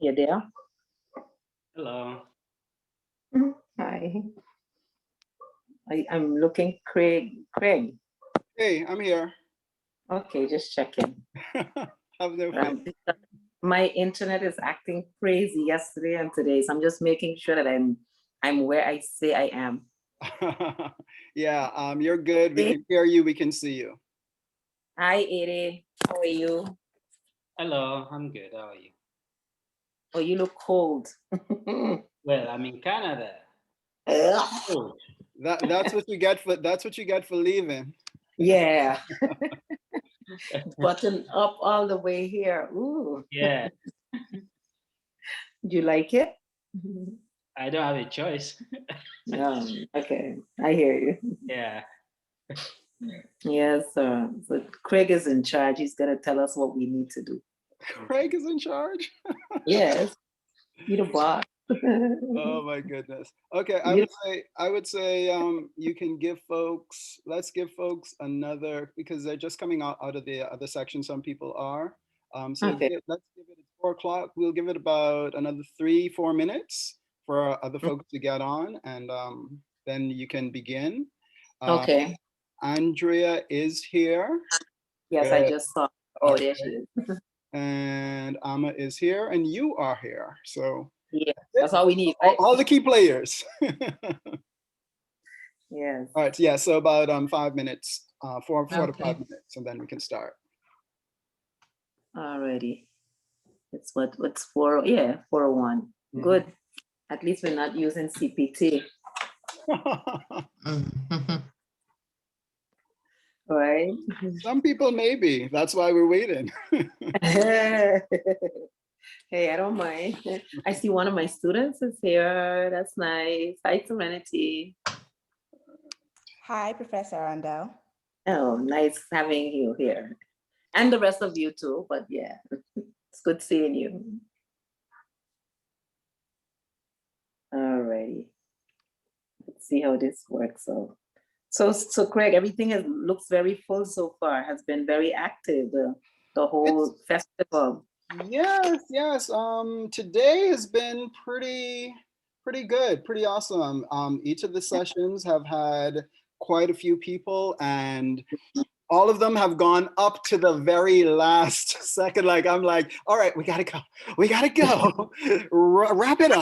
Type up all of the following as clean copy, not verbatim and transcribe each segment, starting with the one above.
You there? Hello. Hi. I'm looking Craig. Craig. Hey, I'm here. Okay, just checking. Have no fear. My internet is acting crazy yesterday and today, so I'm just making sure that I'm where I say I am. Yeah, you're good. We can hear you. We can see you. Hi, Ade. How are you? Hello, I'm good. How are you? Oh, you look cold. Well, I'm in Canada. Ugh. That's what you get for leaving. Yeah. Button up all the way here. Ooh. Yeah, Do you like it? I don't have a choice. Okay, I hear you. Yeah. Yes, so Craig is in charge. He's gonna tell us what we need to do. Craig is in charge. Yes, you the boss. Oh my goodness. Okay, You- I would say you can let's give folks another, because they're just coming out of the other section, some people are. So Okay. let's give it at 4 o'clock. We'll give it about another 3-4 minutes for other folks to get on, and then you can begin. Okay. Andrea is here. Yes, I Good. just saw. Oh, there she is. And Amma is here, and you are here. So Yeah, that's all we need, all, right? all the key players. Yes. All right, yeah, so about 5 minutes, 4 to Okay. 5 minutes, and then we can start. Alrighty. It's what's 4? Yeah, 401. Mhm. Good. At least we're not using CPT, right? Some people maybe. That's why we're waiting. Hey, I don't mind. I see one of my students is here. That's nice. Hi, Serenity. Hi, Professor Arundel. Oh, nice having you here. And the rest of you too, but yeah, it's good seeing you. Alrighty. Let's see how this works. So Craig, everything looks very full so far, has been very active, the whole festival. Yes. Today has been pretty good, pretty awesome. Each of the sessions have had quite a few people, and all of them have gone up to the very last second. Like, I'm like, all right, we gotta go. Wrap it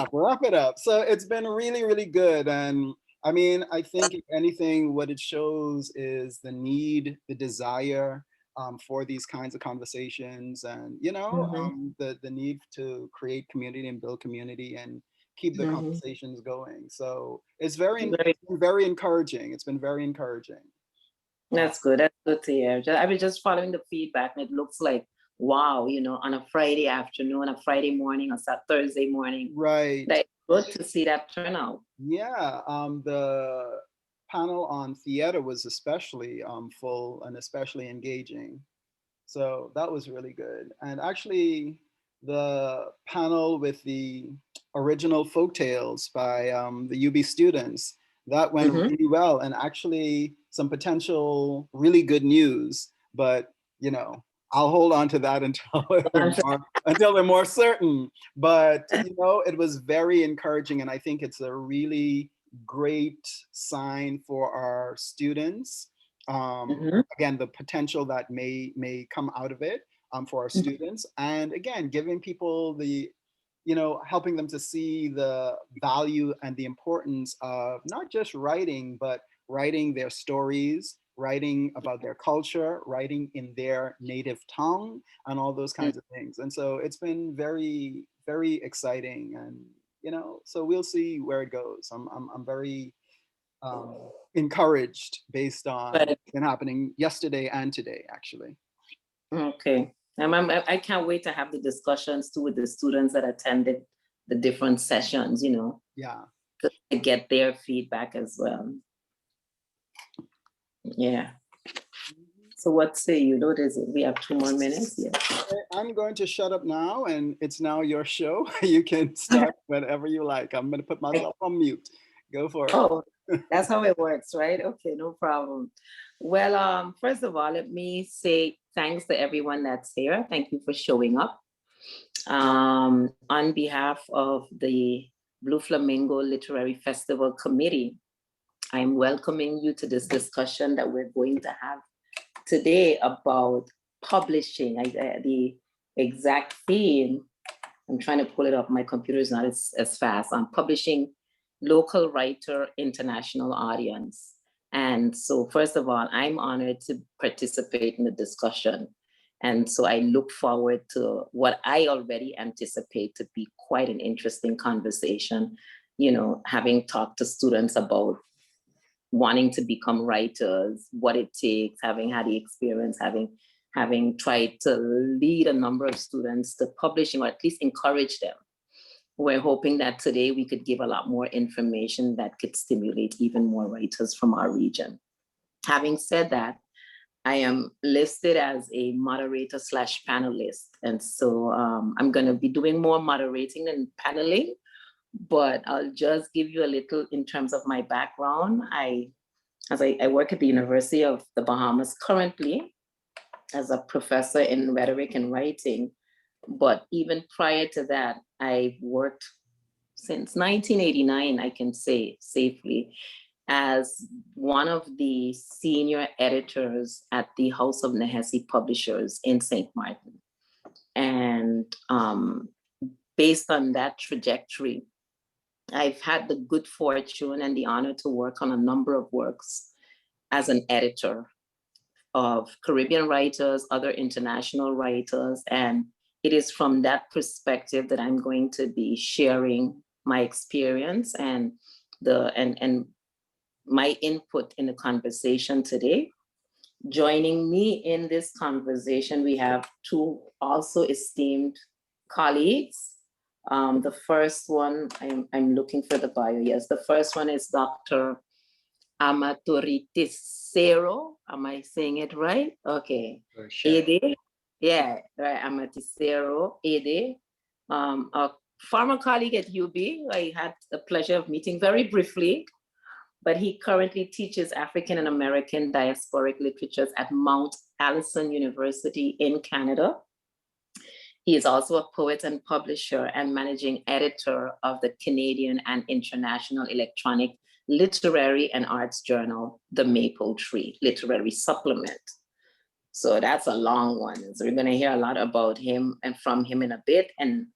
up. So it's been really, really good. And I mean, I think if anything, what it shows is the need, the desire for these kinds of conversations, and the need to create community and build community and keep the conversations going. So it's very encouraging. It's been very encouraging. That's good. That's good to hear. I was just following the feedback, and it looks like wow, on a Friday afternoon, a Friday morning, or Thursday morning. Right. Like good to see that turnout. Yeah. The panel on theater was especially full and especially engaging. So that was really good. And actually, the panel with the original folk tales by the UB students, that went really well, and actually some potential really good news. But I'll hold on to that until we're more certain. But it was very encouraging, and I think it's a really great sign for our students. Again, the potential that may come out of it for our students, and again, giving people helping them to see the value and the importance of not just writing, but writing their stories, writing about their culture, writing in their native tongue, and all those kinds of things. And so it's been very, very exciting, and so we'll see where it goes. I'm very encouraged based on what's been happening yesterday and today, actually. Okay. I can't wait to have the discussions too with the students that attended the different sessions, Yeah. to get their feedback as well. Yeah. So what say you? We have 2 more minutes. Yeah. Okay, I'm going to shut up now, and it's now your show. You can start whenever you like. I'm going to put myself on mute. Go for it. Oh, that's how it works, right? Okay, no problem. Well, first of all, let me say thanks to everyone that's here. Thank you for showing up. On behalf of the Blue Flamingo Literary Festival Committee, I'm welcoming you to this discussion that we're going to have today about publishing. The exact theme, I'm trying to pull it up, my computer is not as fast. I'm publishing local writer, international audience. And so first of all, I'm honored to participate in the discussion. And so I look forward to what I already anticipate to be quite an interesting conversation, you know, having talked to students about wanting to become writers, what it takes, having had the experience, having tried to lead a number of students to publishing, or at least encourage them. We're hoping that today we could give a lot more information that could stimulate even more writers from our region. Having said that, I am listed as a moderator / panelist. And so I'm gonna be doing more moderating than paneling, but I'll just give you a little in terms of my background. I work at the University of the Bahamas currently as a professor in rhetoric and writing. But even prior to that, I've worked since 1989, I can say safely, as one of the senior editors at the House of Nehesi Publishers in St. Martin. And based on that trajectory, I've had the good fortune and the honor to work on a number of works as an editor of Caribbean writers, other international writers, and it is from that perspective that I'm going to be sharing my experience and my input in the conversation today. Joining me in this conversation, we have two also esteemed colleagues. The first one, I'm looking for the bio. Yes, the first one is Dr. Amatoritisero. Am I saying it right? Okay. Sure. Ede. Yeah, right. Amatisero Ede. A former colleague at UB. I had the pleasure of meeting very briefly, but he currently teaches African and American diasporic literatures at Mount Allison University in Canada. He is also a poet and publisher and managing editor of the Canadian and International Electronic Literary and Arts Journal, The Maple Tree Literary Supplement. So that's a long one. So we're going to hear a lot about him and from him in a bit. And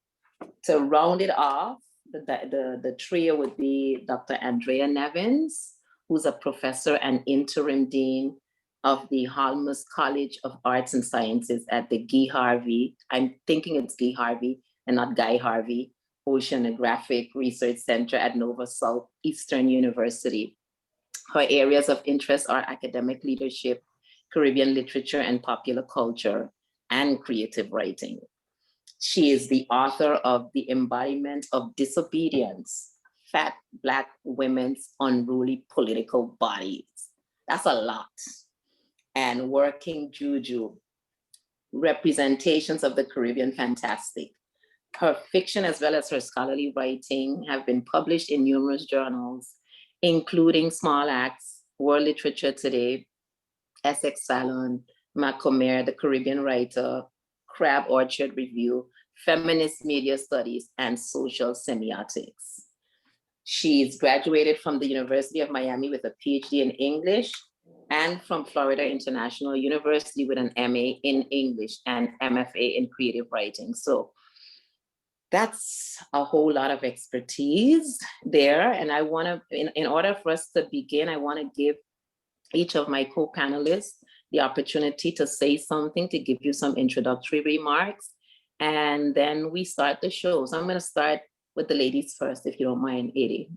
to round it off, the trio would be Dr. Andrea Nevins, who's a professor and interim dean of the Holmes College of Arts and Sciences at the Guy Harvey, I'm thinking it's Guy Harvey and not Guy Harvey, Oceanographic Research Center at Nova Southeastern University. Her areas of interest are academic leadership, Caribbean literature and popular culture, and creative writing. She is the author of The Embodiment of Disobedience, Fat Black Women's Unruly Political Bodies. That's a lot. And Working Juju, Representations of the Caribbean Fantastic. Her fiction as well as her scholarly writing have been published in numerous journals, including Small Acts, World Literature Today, Essex Salon, Macomere, The Caribbean Writer, Crab Orchard Review, Feminist Media Studies, and Social Semiotics. She's graduated from the University of Miami with a PhD in English and from Florida International University with an MA in English and MFA in creative writing. So that's a whole lot of expertise there. And I wanna, in order for us to begin, I wanna give each of my co-panelists the opportunity to say something, to give you some introductory remarks, and then we start the show. So I'm gonna start with the ladies first, if you don't mind, Edie.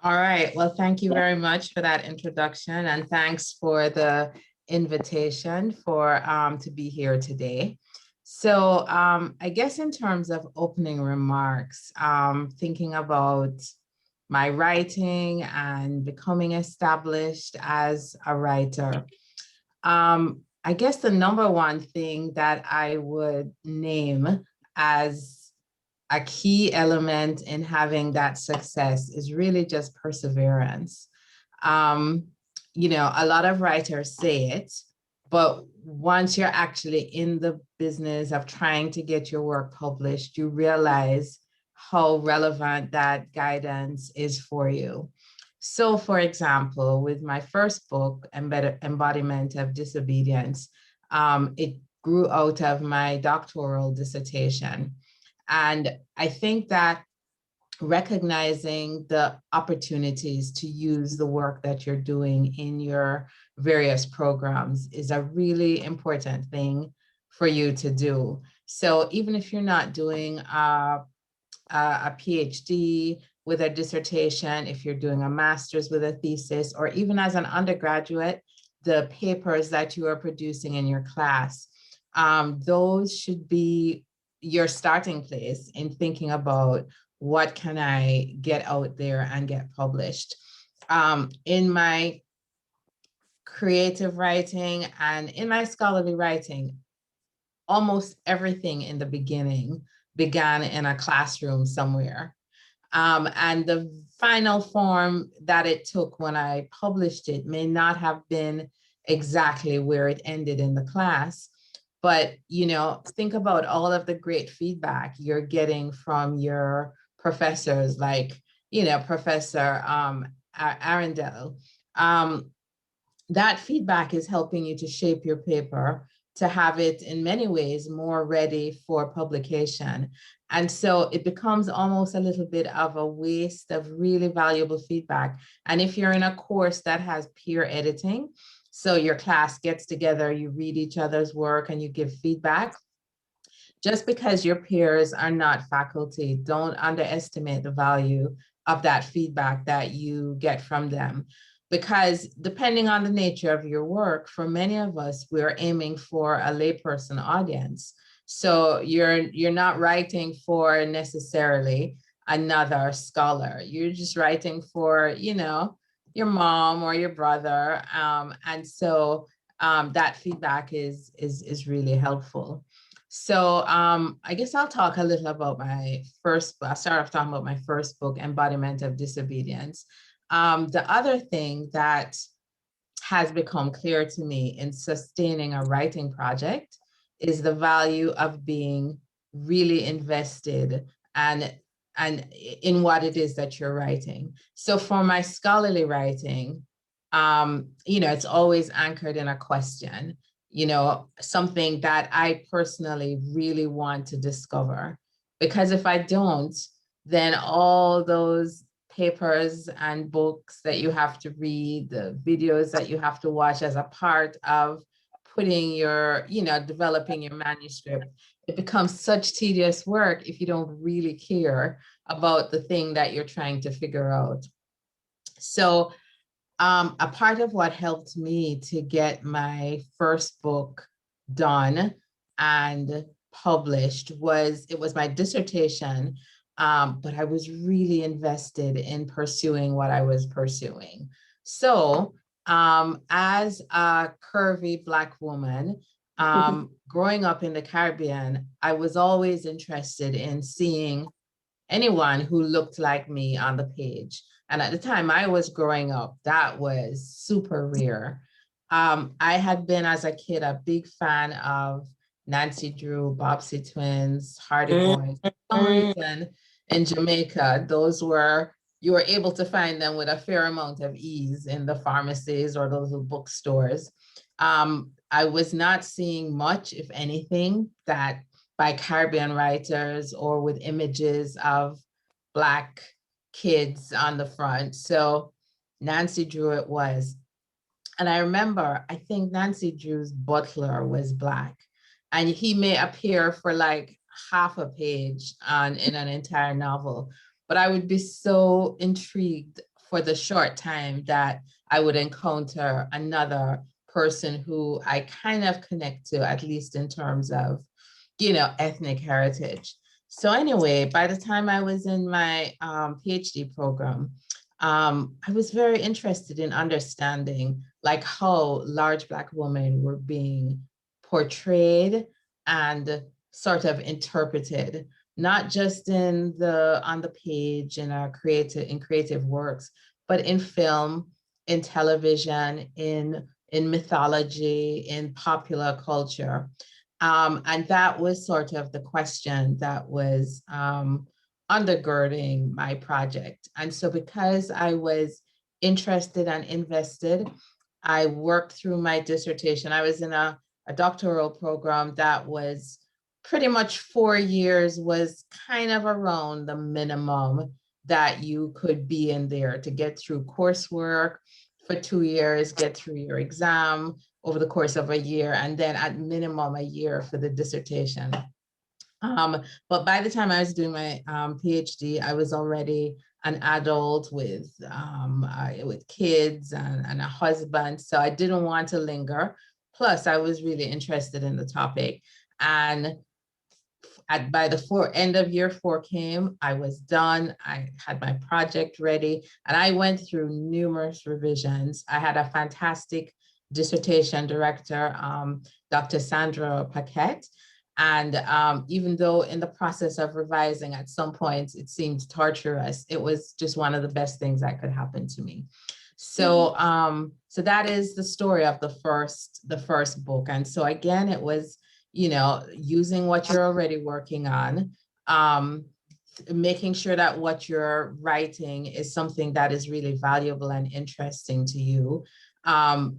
All right, well, thank you very much for that introduction, and thanks for the invitation to be here today. So I guess in terms of opening remarks, thinking about my writing and becoming established as a writer, I guess the number one thing that I would name as a key element in having that success is really just perseverance. You know, a lot of writers say it, But once you're actually in the business of trying to get your work published, you realize how relevant that guidance is for you. So for example, with my first book, Embodiment of Disobedience, it grew out of my doctoral dissertation. And I think that recognizing the opportunities to use the work that you're doing in your various programs is a really important thing for you to do. So even if you're not doing a PhD with a dissertation, if you're doing a master's with a thesis, or even as an undergraduate, the papers that you are producing in your class, those should be your starting place in thinking about what can I get out there and get published. In my creative writing and in my scholarly writing, almost everything in the beginning began in a classroom somewhere. And the final form that it took when I published it may not have been exactly where it ended in the class. But, you know, think about all of the great feedback you're getting from your professors, like, you know, Professor Arundel. That feedback is helping you to shape your paper, to have it in many ways more ready for publication. And so it becomes almost a little bit of a waste of really valuable feedback. And if you're in a course that has peer editing, so your class gets together, you read each other's work and you give feedback, just because your peers are not faculty, don't underestimate the value of that feedback that you get from them. Because depending on the nature of your work, for many of us, we're aiming for a layperson audience. So you're not writing for necessarily another scholar. You're just writing for, you know, your mom or your brother. And so that feedback is really helpful. So I guess I'll talk a little about I'll start off talking about my first book, Embodiment of Disobedience. The other thing that has become clear to me in sustaining a writing project is the value of being really invested and in what it is that you're writing. So for my scholarly writing, you know, it's always anchored in a question, you know, something that I personally really want to discover. Because if I don't, then all those papers and books that you have to read, the videos that you have to watch as a part of putting your, you know, developing your manuscript, it becomes such tedious work if you don't really care about the thing that you're trying to figure out. So a part of what helped me to get my first book done and published was my dissertation, but I was really invested in pursuing what I was pursuing. So as a curvy Black woman, growing up in the Caribbean, I was always interested in seeing anyone who looked like me on the page. And at the time I was growing up, that was super rare. I had been as a kid a big fan of Nancy Drew, Bobbsey Twins, Hardy Boys. For some reason in Jamaica, you were able to find them with a fair amount of ease in the pharmacies or those little bookstores. I was not seeing much, if anything, that by Caribbean writers or with images of Black kids on the front. So Nancy Drew it was. And I remember, I think Nancy Drew's butler was Black, and he may appear for like half a page in an entire novel. But I would be so intrigued for the short time that I would encounter another person who I kind of connect to, at least in terms of, you know, ethnic heritage. So anyway, by the time I was in my PhD program, I was very interested in understanding like how large Black women were being portrayed and sort of interpreted, not just on the page in creative works, but in film, in television, in in mythology, in popular culture. And that was sort of the question that was undergirding my project. And so because I was interested and invested, I worked through my dissertation. I was in a doctoral program that was pretty much 4 years, was kind of around the minimum that you could be in there to get through coursework for 2 years, get through your exam over the course of a year, and then at minimum a year for the dissertation. But by the time I was doing my PhD, I was already an adult with kids and a husband, so I didn't want to linger. Plus, I was really interested in the topic. And by the end of year 4 came, I was done. I had my project ready, and I went through numerous revisions. I had a fantastic dissertation director, Dr. Sandra Paquette. And even though in the process of revising, at some points it seemed torturous, it was just one of the best things that could happen to me. So, so that is the story of the first book. And so again, it was, you know, using what you're already working on, making sure that what you're writing is something that is really valuable and interesting to you.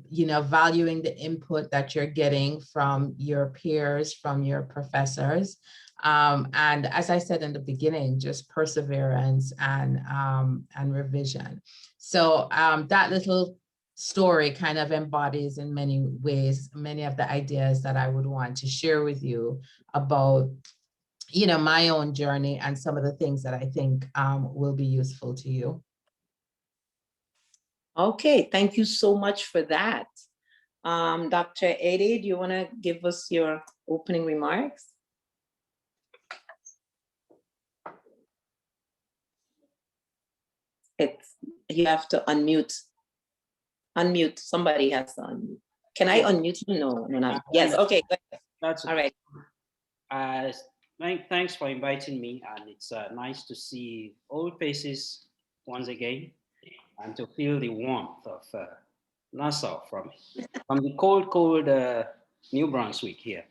You know, valuing the input that you're getting from your peers, from your professors. And as I said in the beginning, just perseverance and revision. So that little story kind of embodies in many ways, many of the ideas that I would want to share with you about, you know, my own journey and some of the things that I think will be useful to you. Okay, thank you so much for that. Dr. Eddie, do you want to give us your opening remarks? You have to unmute. Unmute. Somebody has to unmute. Can I unmute you? No, no, not. Yes. Okay. That's all right. Thanks for inviting me, and it's nice to see old faces once again, and to feel the warmth of Nassau from the cold New Brunswick here.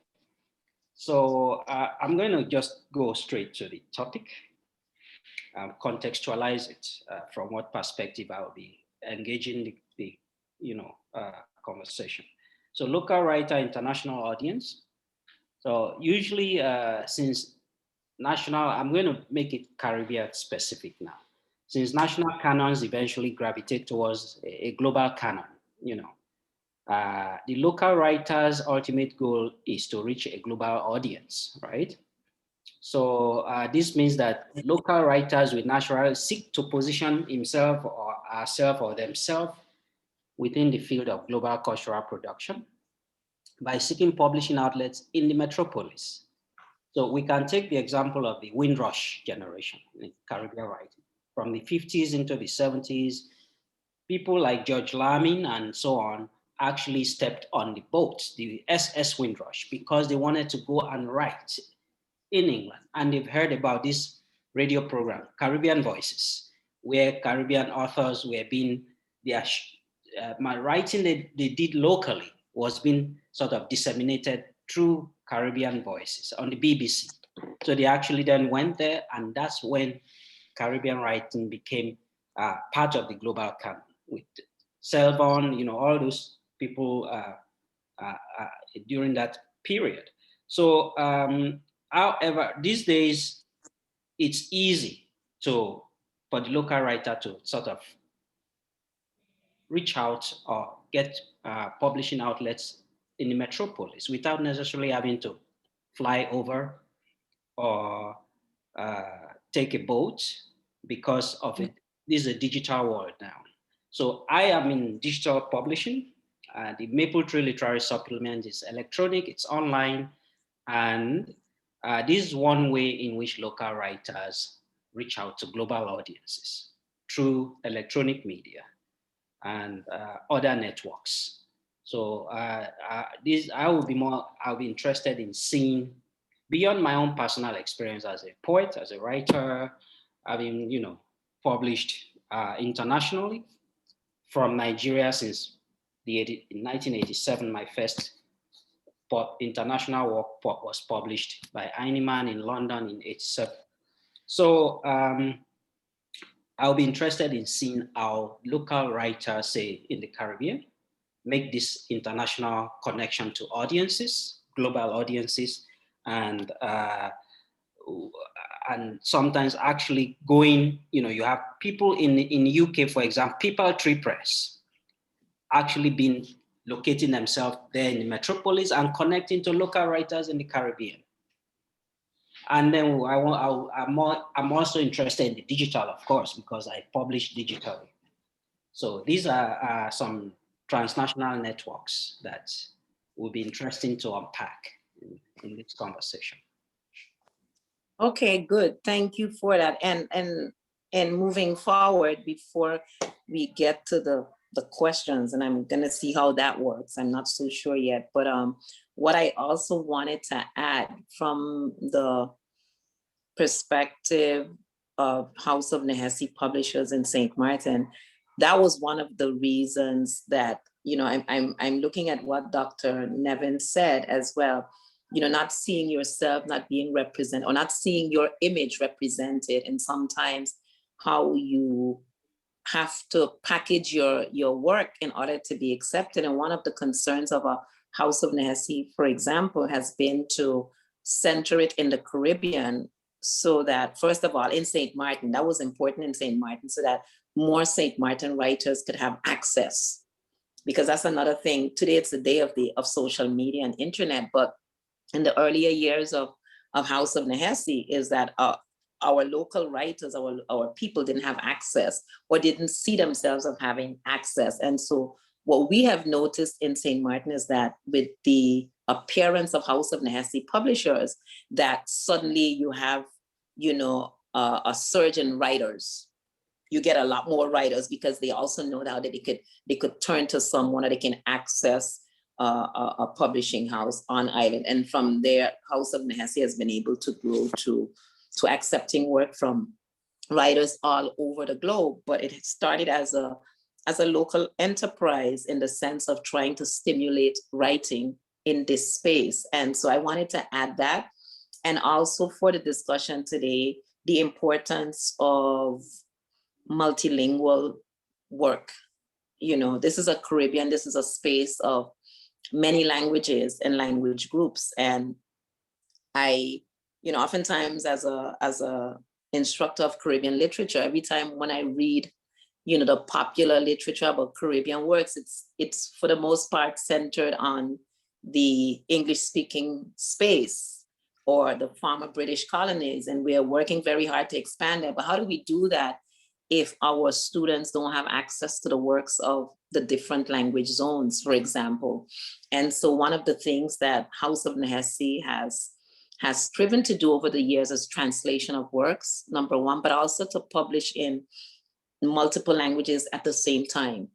So I'm going to just go straight to the topic, contextualize it from what perspective I'll be engaging the conversation. So local writer, international audience. So usually since national, I'm going to make it Caribbean specific now. Since national canons eventually gravitate towards a global canon, you know, the local writer's ultimate goal is to reach a global audience, right? So this means that local writers will naturally seek to position himself or herself or themselves within the field of global cultural production by seeking publishing outlets in the metropolis. So we can take the example of the Windrush generation in Caribbean writing. From the 50s into the 70s, people like George Lamin and so on actually stepped on the boat, the SS Windrush, because they wanted to go and write in England. And they've heard about this radio program, Caribbean Voices, where Caribbean authors were being, my writing they did locally was being sort of disseminated through Caribbean Voices on the BBC. So they actually then went there, and that's when Caribbean writing became part of the global canon with Selvon, you know, all those people during that period. So, however, these days, it's easy for the local writer to sort of reach out or get publishing outlets in the metropolis without necessarily having to fly over or take a boat because of it. This is a digital world now. So I am in digital publishing. The Maple Tree Literary Supplement is electronic, it's online, and this is one way in which local writers reach out to global audiences through electronic media and other networks. So I'll be interested in seeing beyond my own personal experience as a poet, as a writer, having, you know, published internationally from Nigeria since in 1987, my first international work was published by Heinemann in London in 87. So I'll be interested in seeing how local writers, say in the Caribbean, make this international connection to audiences, global audiences, and sometimes actually going, you have people in UK, for example, People Tree Press, actually been locating themselves there in the metropolis and connecting to local writers in the Caribbean. And then I'm also interested in the digital, of course, because I publish digitally. So these are some transnational networks that will be interesting to unpack in this conversation. Okay, good. Thank you for that. And moving forward, before we get to the questions, and I'm gonna see how that works. I'm not so sure yet, but what I also wanted to add from the perspective of House of Nehesi Publishers in St. Martin, that was one of the reasons that, I'm looking at what Dr. Nevin said as well, not seeing yourself not being represented or not seeing your image represented, and sometimes how you have to package your work in order to be accepted. And one of the concerns of a House of Nehesi, for example, has been to center it in the Caribbean, so that, first of all, in St. Martin, that was important in St. Martin, so that more St. Martin writers could have access. Because that's another thing. Today, it's the day of social media and internet, but in the earlier years of House of Nehesi is that our local writers, our people didn't have access or didn't see themselves of having access. And so what we have noticed in St. Martin is that with the appearance of House of Nehesi Publishers, that suddenly you have, a surge in writers. You get a lot more writers because they also know now that they could turn to someone, or they can access a publishing house on island. And from there, House of Nehesi has been able to grow to accepting work from writers all over the globe. But it started as a local enterprise in the sense of trying to stimulate writing in this space. And so I wanted to add that. And also for the discussion today, the importance of multilingual work. This is a Caribbean, this is a space of many languages and language groups. And I, oftentimes as a instructor of Caribbean literature, every time when I read, the popular literature about Caribbean works, it's for the most part centered on the English-speaking space or the former British colonies. And we are working very hard to expand that. But how do we do that if our students don't have access to the works of the different language zones, for example? And so one of the things that House of Nehesi has striven to do over the years is translation of works, number one, but also to publish in multiple languages at the same time.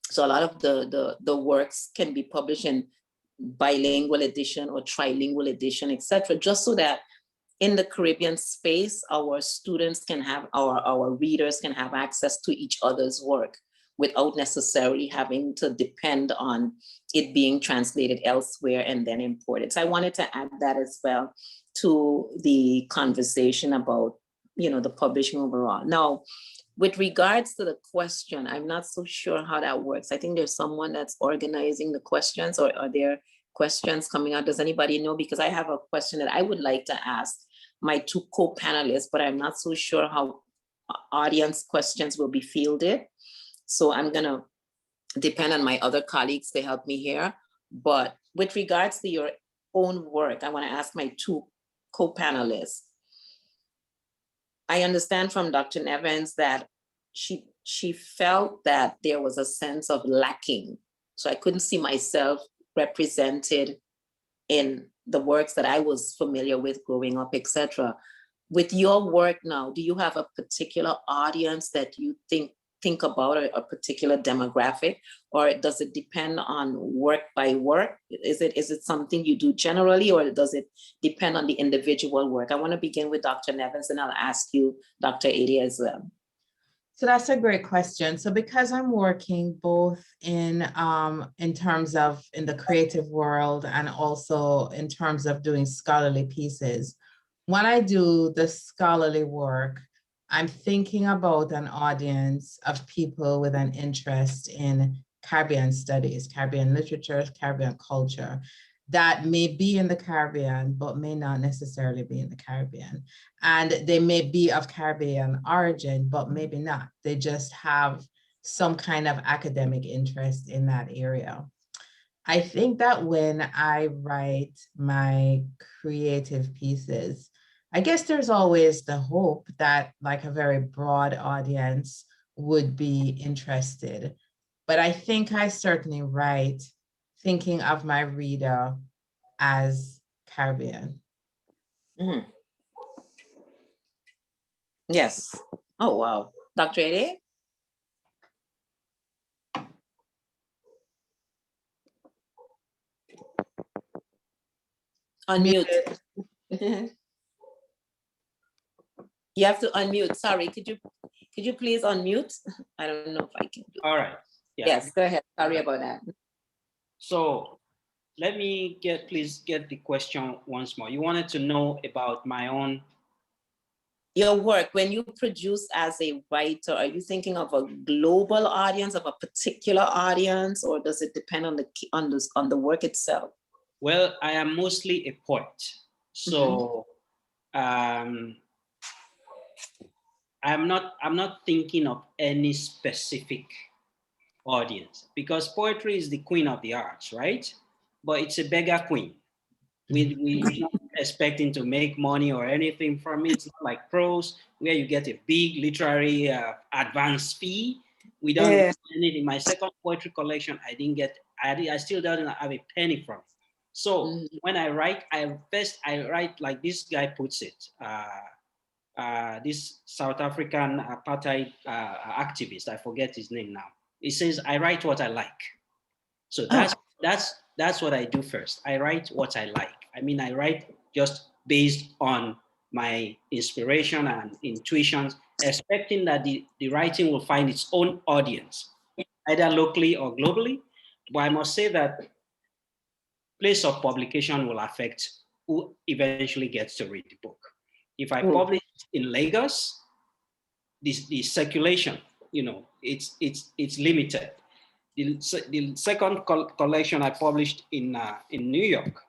So a lot of the works can be published in bilingual edition or trilingual edition, etc., just so that in the Caribbean space, our students can have, our readers can have access to each other's work without necessarily having to depend on it being translated elsewhere and then imported. So I wanted to add that as well to the conversation about, the publishing overall. Now, with regards to the question, I'm not so sure how that works. I think there's someone that's organizing the questions, or are there questions coming out? Does anybody know? Because I have a question that I would like to ask my two co-panelists, but I'm not so sure how audience questions will be fielded. So I'm gonna depend on my other colleagues to help me here. But with regards to your own work, I wanna ask my two co-panelists. I understand from Dr. Nevins that she felt that there was a sense of lacking. So I couldn't see myself represented in the works that I was familiar with growing up, etc. With your work now, do you have a particular audience that you think about, a particular demographic, or does it depend on work by work? Is it something you do generally, or does it depend on the individual work? I want to begin with Dr. Nevins, and I'll ask you, Dr. Adi, as well. So that's a great question. So because I'm working both in terms of in the creative world and also in terms of doing scholarly pieces, when I do the scholarly work, I'm thinking about an audience of people with an interest in Caribbean studies, Caribbean literature, Caribbean culture, that may be in the Caribbean, but may not necessarily be in the Caribbean. And they may be of Caribbean origin, but maybe not. They just have some kind of academic interest in that area. I think that when I write my creative pieces, I guess there's always the hope that like a very broad audience would be interested. But I think I certainly write thinking of my reader as Caribbean. Mhm. Yes. Oh, wow. Dr. Ade? Unmute. You have to unmute. Sorry, could you please unmute? I don't know if I can do. All right. Yeah. Yes, go ahead. Sorry about that. So let me please get the question once more. You wanted to know about my own. Your work, when you produce as a writer, are you thinking of a global audience, of a particular audience, or does it depend on the work itself? Well, I am mostly a poet. So I'm not thinking of any specific audience, because poetry is the queen of the arts, right? But it's a beggar queen. We're not expecting to make money or anything from it. It's not like prose, where you get a big literary advance fee. We don't get anything. My second poetry collection, I still don't have a penny from it. So when I write, I write like this guy puts it. This South African apartheid activist, I forget his name now. He says, "I write what I like." So that's what I do first. I write what I like. I mean, I write just based on my inspiration and intuitions, expecting that the writing will find its own audience, either locally or globally. But I must say that place of publication will affect who eventually gets to read the book. If I publish in Lagos, the circulation, it's limited. The second collection I published in New York.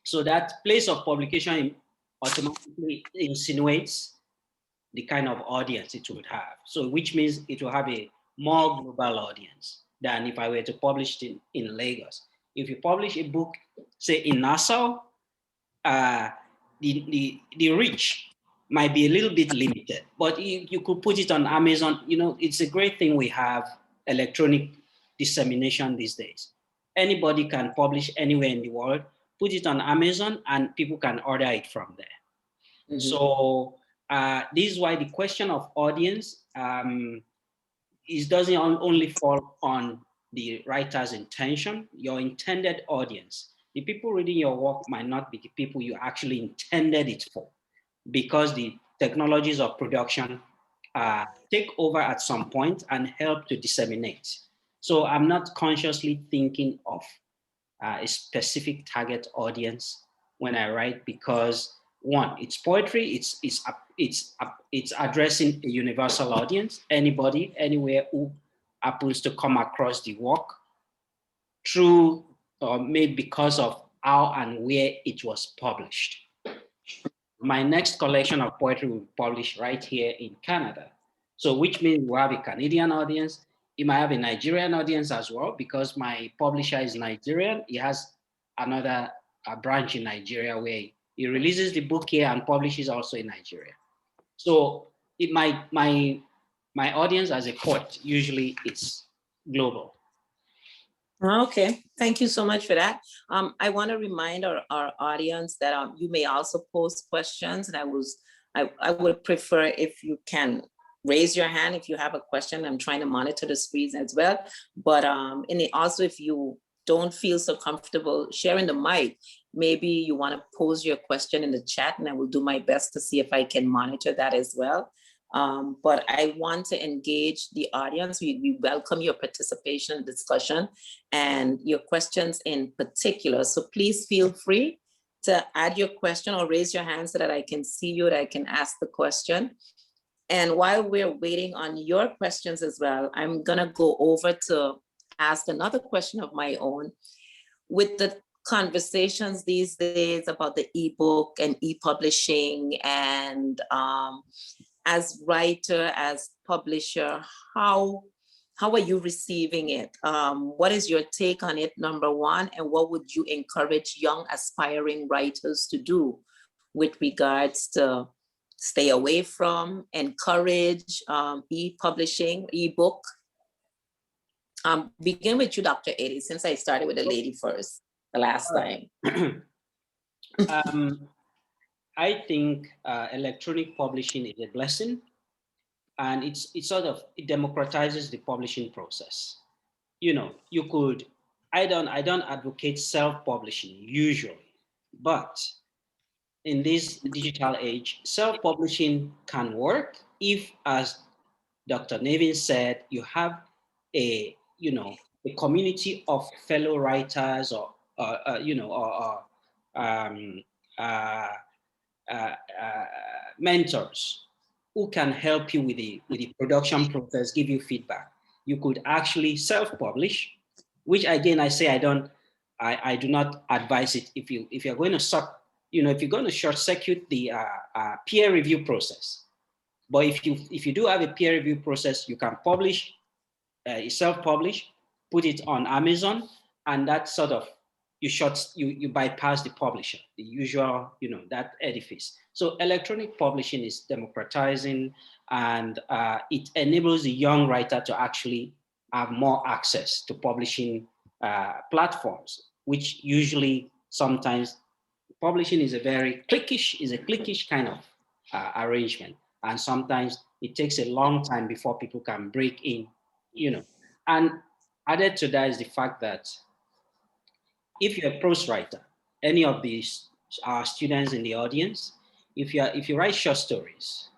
So that place of publication automatically insinuates the kind of audience it would have. So which means it will have a more global audience than if I were to publish it in Lagos. If you publish a book, say in Nassau, the reach might be a little bit limited, but you could put it on Amazon. It's a great thing we have electronic dissemination these days. Anybody can publish anywhere in the world, put it on Amazon, and people can order it from there. So this is why the question of audience doesn't only fall on the writer's intention, your intended audience. The people reading your work might not be the people you actually intended it for, because the technologies of production take over at some point and help to disseminate. So I'm not consciously thinking of a specific target audience when I write, because one, it's poetry, it's addressing a universal audience, anybody, anywhere who happens to come across the work through or maybe because of how and where it was published. My next collection of poetry will be published right here in Canada. So which means we have a Canadian audience. It might have a Nigerian audience as well, because my publisher is Nigerian. He has another branch in Nigeria where he releases the book here and publishes also in Nigeria. So my audience as a poet, usually it's global. Okay, thank you so much for that. I want to remind our audience that you may also post questions, and I would prefer if you can raise your hand if you have a question. I'm trying to monitor the screens as well, but also if you don't feel so comfortable sharing the mic, maybe you want to pose your question in the chat, and I will do my best to see if I can monitor that as well. But I want to engage the audience. We welcome your participation, discussion, and your questions in particular. So please feel free to add your question or raise your hand so that I can see you, that I can ask the question. And while we're waiting on your questions as well, I'm gonna go over to ask another question of my own. With the conversations these days about the ebook and e-publishing, and as writer, as publisher, how are you receiving it? What is your take on it, number one, and what would you encourage young aspiring writers to do with regards to stay away from, encourage e-publishing, ebook? Begin with you, Dr. Eddie, since I started with a lady first the last time. I think electronic publishing is a blessing, and it democratizes the publishing process. You know, you could, I don't advocate self-publishing usually, but in this digital age, self-publishing can work if, as Dr. Nevin said, you have a community of fellow writers or um, uh, mentors who can help you with the production process, give you feedback. You could actually self-publish, which again I say I do not advise it if you're going to if you're going to short circuit the peer review process. But if you do have a peer review process, you can publish, self-publish, put it on Amazon, and that sort of you bypass the publisher, the usual, that edifice. So electronic publishing is democratizing, and it enables the young writer to actually have more access to publishing platforms, which usually sometimes publishing is a cliquish kind of arrangement. And sometimes it takes a long time before people can break in, And added to that is the fact that if you're a prose writer, any of these students in the audience, if you write short stories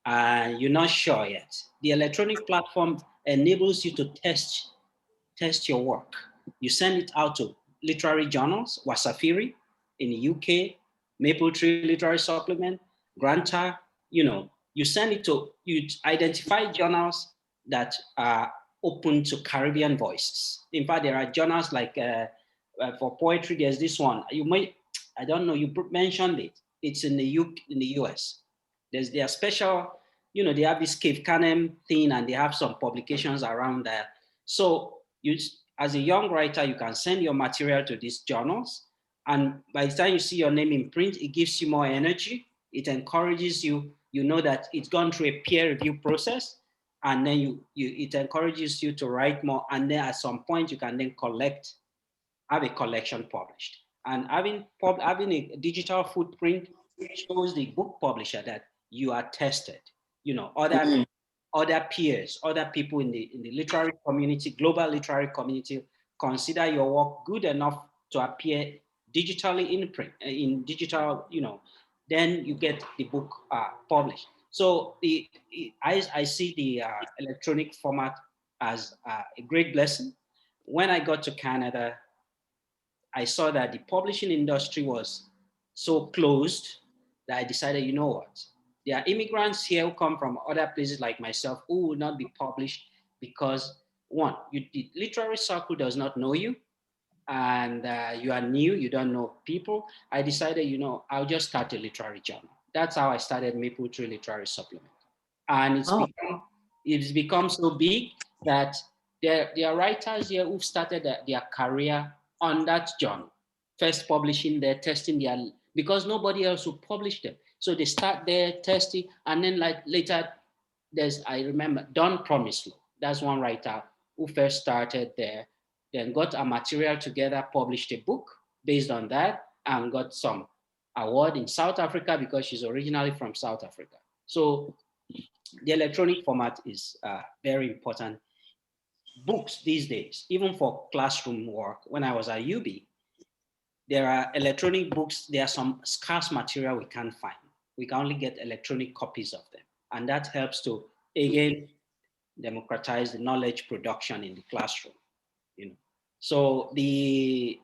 and you're not sure yet, the electronic platform enables you to test your work. You send it out to literary journals, Wasafiri in the UK, Maple Tree Literary Supplement, Granta, you send it to, you identify journals that are open to Caribbean voices. In fact, there are journals like, for poetry, there's this one. I don't know, you mentioned it. It's in the US. There are special, they have this Cave Canem thing, and they have some publications around there. So you, as a young writer, you can send your material to these journals, and by the time you see your name in print, it gives you more energy. It encourages you. You know that it's gone through a peer review process, and then it encourages you to write more. And then at some point, you can then have a collection published. And having a digital footprint shows the book publisher that you are tested. Other peers, other people in the literary community, global literary community, consider your work good enough to appear digitally in print, in digital, then you get the book published. So I see the electronic format as a great blessing. When I got to Canada, I saw that the publishing industry was so closed that I decided, you know what? There are immigrants here who come from other places like myself who will not be published because, one, the literary circle does not know you, and you are new, you don't know people. I decided, I'll just start a literary journal. That's how I started Maple Tree Literary Supplement. And it's become so big that there are writers here who've started their career on that journal, first publishing there, testing because nobody else will publish them. So they start there testing, and then like later, I remember Don Promislo, that's one writer who first started there, then got a material together, published a book based on that, and got some award in South Africa because she's originally from South Africa. So the electronic format is very important. Books these days, even for classroom work, when I was at UB, there are electronic books, there are some scarce material we can't find. We can only get electronic copies of them. And that helps to, again, democratize the knowledge production in the classroom. So the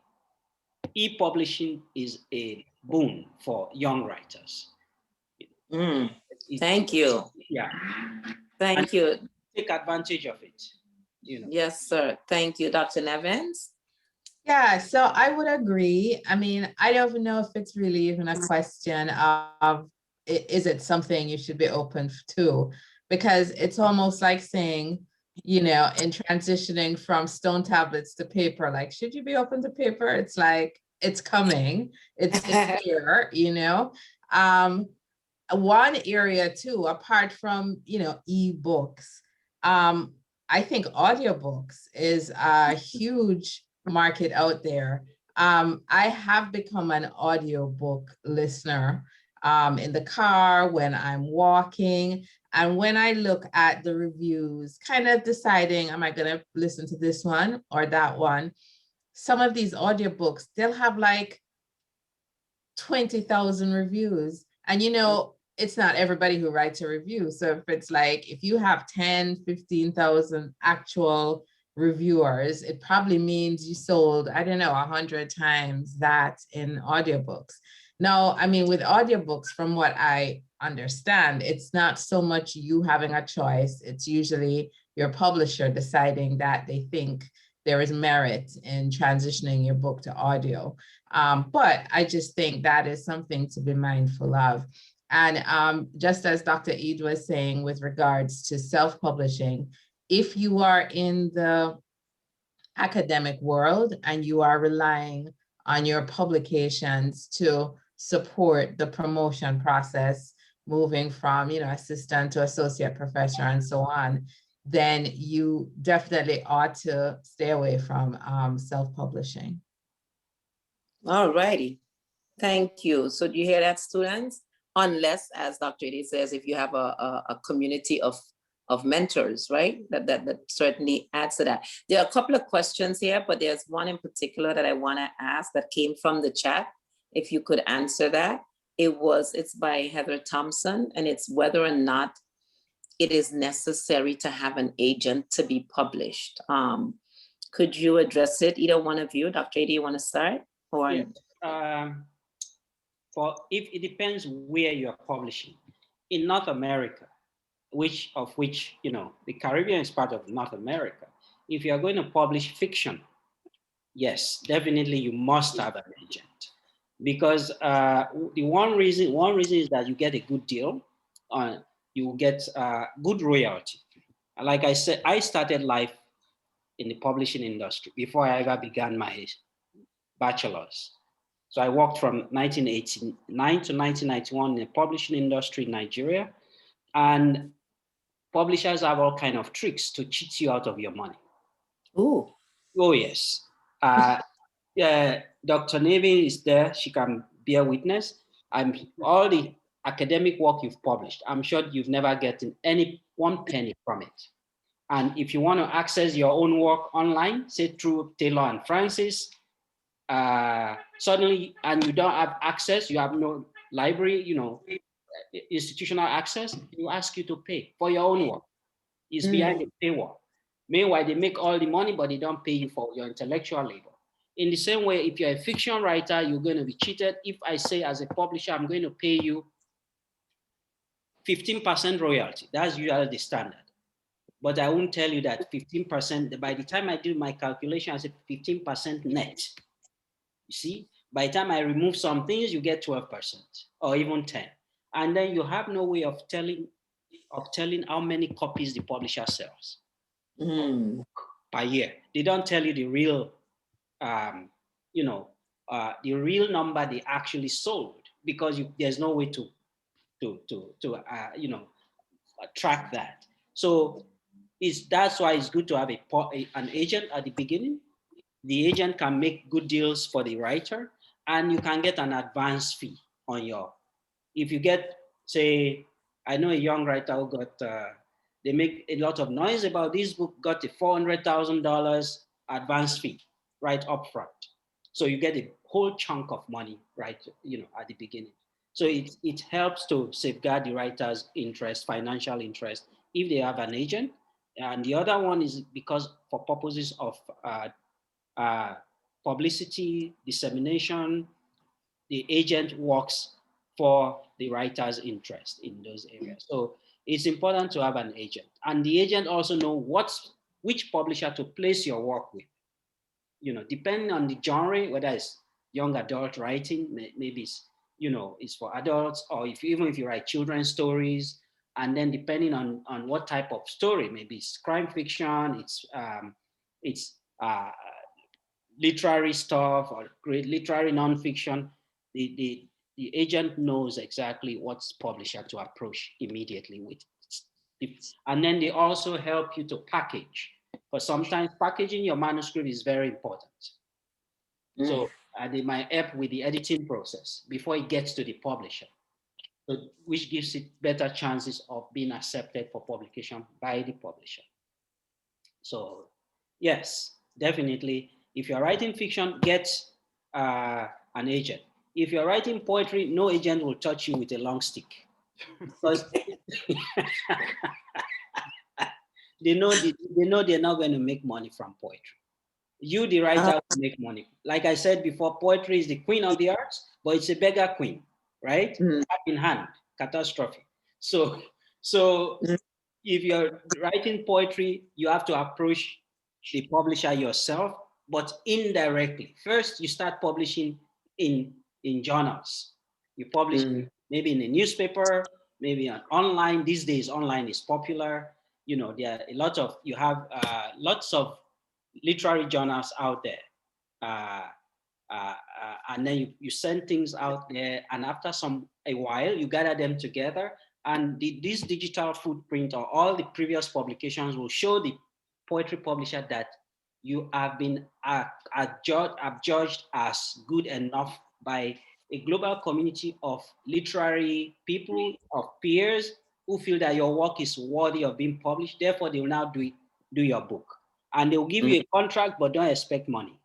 e-publishing is a boon for young writers. Thank you. Yeah. Thank you. Take advantage of it. Yes, sir. Thank you, Dr. Nevins. Yeah, so I would agree. I mean, I don't know if it's really even a question of is it something you should be open to? Because it's almost like saying, in transitioning from stone tablets to paper, like, should you be open to paper? It's like, it's coming, it's here, One area too, apart from, ebooks, I think audiobooks is a huge market out there. I have become an audiobook listener in the car, when I'm walking, and when I look at the reviews, kind of deciding, am I going to listen to this one or that one? Some of these audiobooks, they'll have like 20,000 reviews. And it's not everybody who writes a review. So if it's like, if you have 10, 15,000 actual reviewers, it probably means you sold, I don't know, 100 times that in audiobooks. Now, I mean, with audiobooks, from what I understand, it's not so much you having a choice. It's usually your publisher deciding that they think there is merit in transitioning your book to audio. But I just think that is something to be mindful of. And just as Dr. Eid was saying with regards to self-publishing, if you are in the academic world and you are relying on your publications to support the promotion process, moving from, assistant to associate professor and so on, then you definitely ought to stay away from self-publishing. All righty. Thank you. So do you hear that, students? Unless, as Dr. Edie says, if you have a community of mentors, right? That certainly adds to that. There are a couple of questions here, but there's one in particular that I want to ask that came from the chat. If you could answer that. It's by Heather Thompson, and it's whether or not it is necessary to have an agent to be published. Could you address it, either one of you? Dr. Edie, you want to start? Or yes. If it depends where you're publishing. In North America, which the Caribbean is part of North America. If you're going to publish fiction, yes, definitely you must have an agent, because the one reason is that you get a good deal, you get good royalty. Like I said, I started life in the publishing industry before I ever began my bachelor's. So I worked from 1989 to 1991 in the publishing industry in Nigeria, and publishers have all kinds of tricks to cheat you out of your money. Ooh. Oh, yes. Dr. Nevin is there. She can bear witness. All the academic work you've published, I'm sure you've never gotten any one penny from it. And if you want to access your own work online, say through Taylor and Francis, suddenly, and you don't have access, you have no library, institutional access, you ask you to pay for your own work. It's behind the paywall. Meanwhile, they make all the money, but they don't pay you for your intellectual labor. In the same way, if you're a fiction writer, you're going to be cheated. If I say as a publisher, I'm going to pay you 15% royalty, that's usually the standard. But I won't tell you that 15%, by the time I do my calculation, I say 15% net. You see, by the time I remove some things, you get 12% or even 10. And then you have no way of telling how many copies the publisher sells per year. They don't tell you the real, the real number they actually sold, because there's no way to track that. So that's why it's good to have an agent at the beginning. The agent can make good deals for the writer, and you can get an advance fee on if you get, say, I know a young writer who got, they make a lot of noise about this book, got a $400,000 advance fee right up front. So you get a whole chunk of money right, at the beginning. So it helps to safeguard the writer's interest, financial interest, if they have an agent. And the other one is because for purposes of publicity, dissemination, the agent works for the writer's interest in those areas. So it's important to have an agent. And the agent also know which publisher to place your work with. You know, depending on the genre, whether it's young adult writing, maybe it's, you know, it's for adults, or even if you write children's stories, and then depending on what type of story, maybe it's crime fiction, it's literary stuff or great literary nonfiction, the agent knows exactly what publisher to approach immediately with. And then they also help you to package. But sometimes packaging your manuscript is very important. So they might help with the editing process before it gets to the publisher, so, which gives it better chances of being accepted for publication by the publisher. So yes, definitely, if you're writing fiction, get an agent. If you're writing poetry, no agent will touch you with a long stick. Because they know they're not going to make money from poetry. You, the writer, will make money. Like I said before, poetry is the queen of the arts, but it's a beggar queen, right? Hand in hand, catastrophe. So if you're writing poetry, you have to approach the publisher yourself, but indirectly. First, you start publishing in journals. You publish maybe in a newspaper, maybe on online. These days, online is popular. You know, there are a lot of, you have lots of literary journals out there. And then you send things out there, and after a while, you gather them together, and this digital footprint or all the previous publications will show the poetry publisher that you have been adjudged as good enough by a global community of literary people, of peers, who feel that your work is worthy of being published. Therefore, they will now do your book. And they will give you a contract, but don't expect money.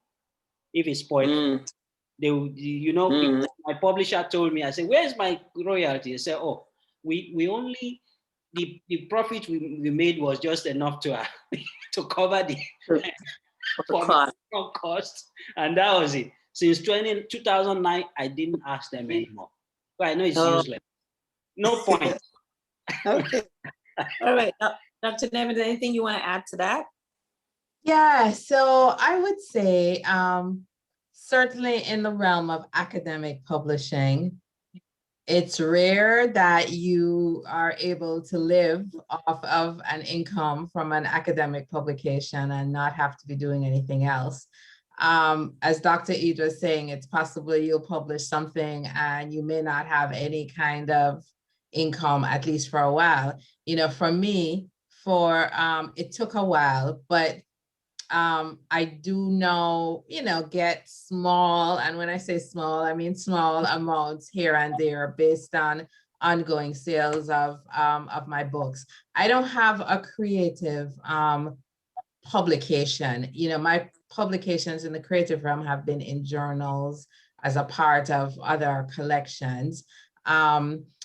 If it's poetry, they will, you know, my publisher told me, I said, where's my royalty? They said, oh, we only, the profit we made was just enough to to cover the cost. And that was it. Since 2009, I didn't ask them anymore. But I know it's useless. No point. Okay. All right. Dr. Nevin, anything you want to add to that? Yeah, so I would say certainly in the realm of academic publishing, it's rare that you are able to live off of an income from an academic publication and not have to be doing anything else. As Dr. Idra was saying, it's possible you'll publish something and you may not have any kind of income, at least for a while. You know, for me, it took a while, but I do know, you know, get small, and when I say small, I mean small amounts here and there based on ongoing sales of my books. I don't have a creative publication. You know, my publications in the creative realm have been in journals as a part of other collections.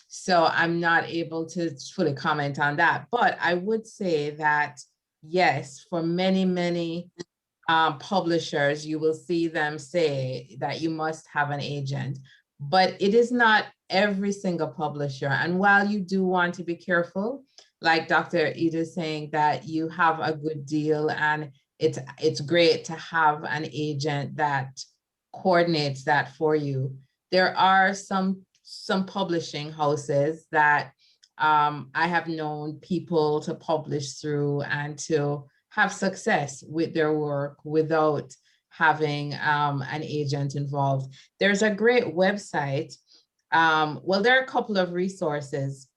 So I'm not able to fully comment on that, but I would say that yes, for many publishers, you will see them say that you must have an agent, but it is not every single publisher. And while you do want to be careful, like Dr. Ida is saying, that you have a good deal, and it's great to have an agent that coordinates that for you. There are some publishing houses that I have known people to publish through and to have success with their work without having an agent involved. There's a great website. Well, there are a couple of resources,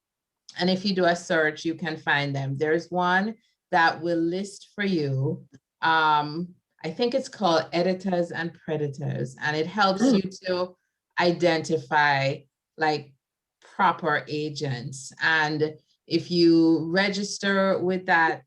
and if you do a search, you can find them. There's one that will list for you. I think it's called Editors and Predators, and it helps you to identify like proper agents. And if you register with that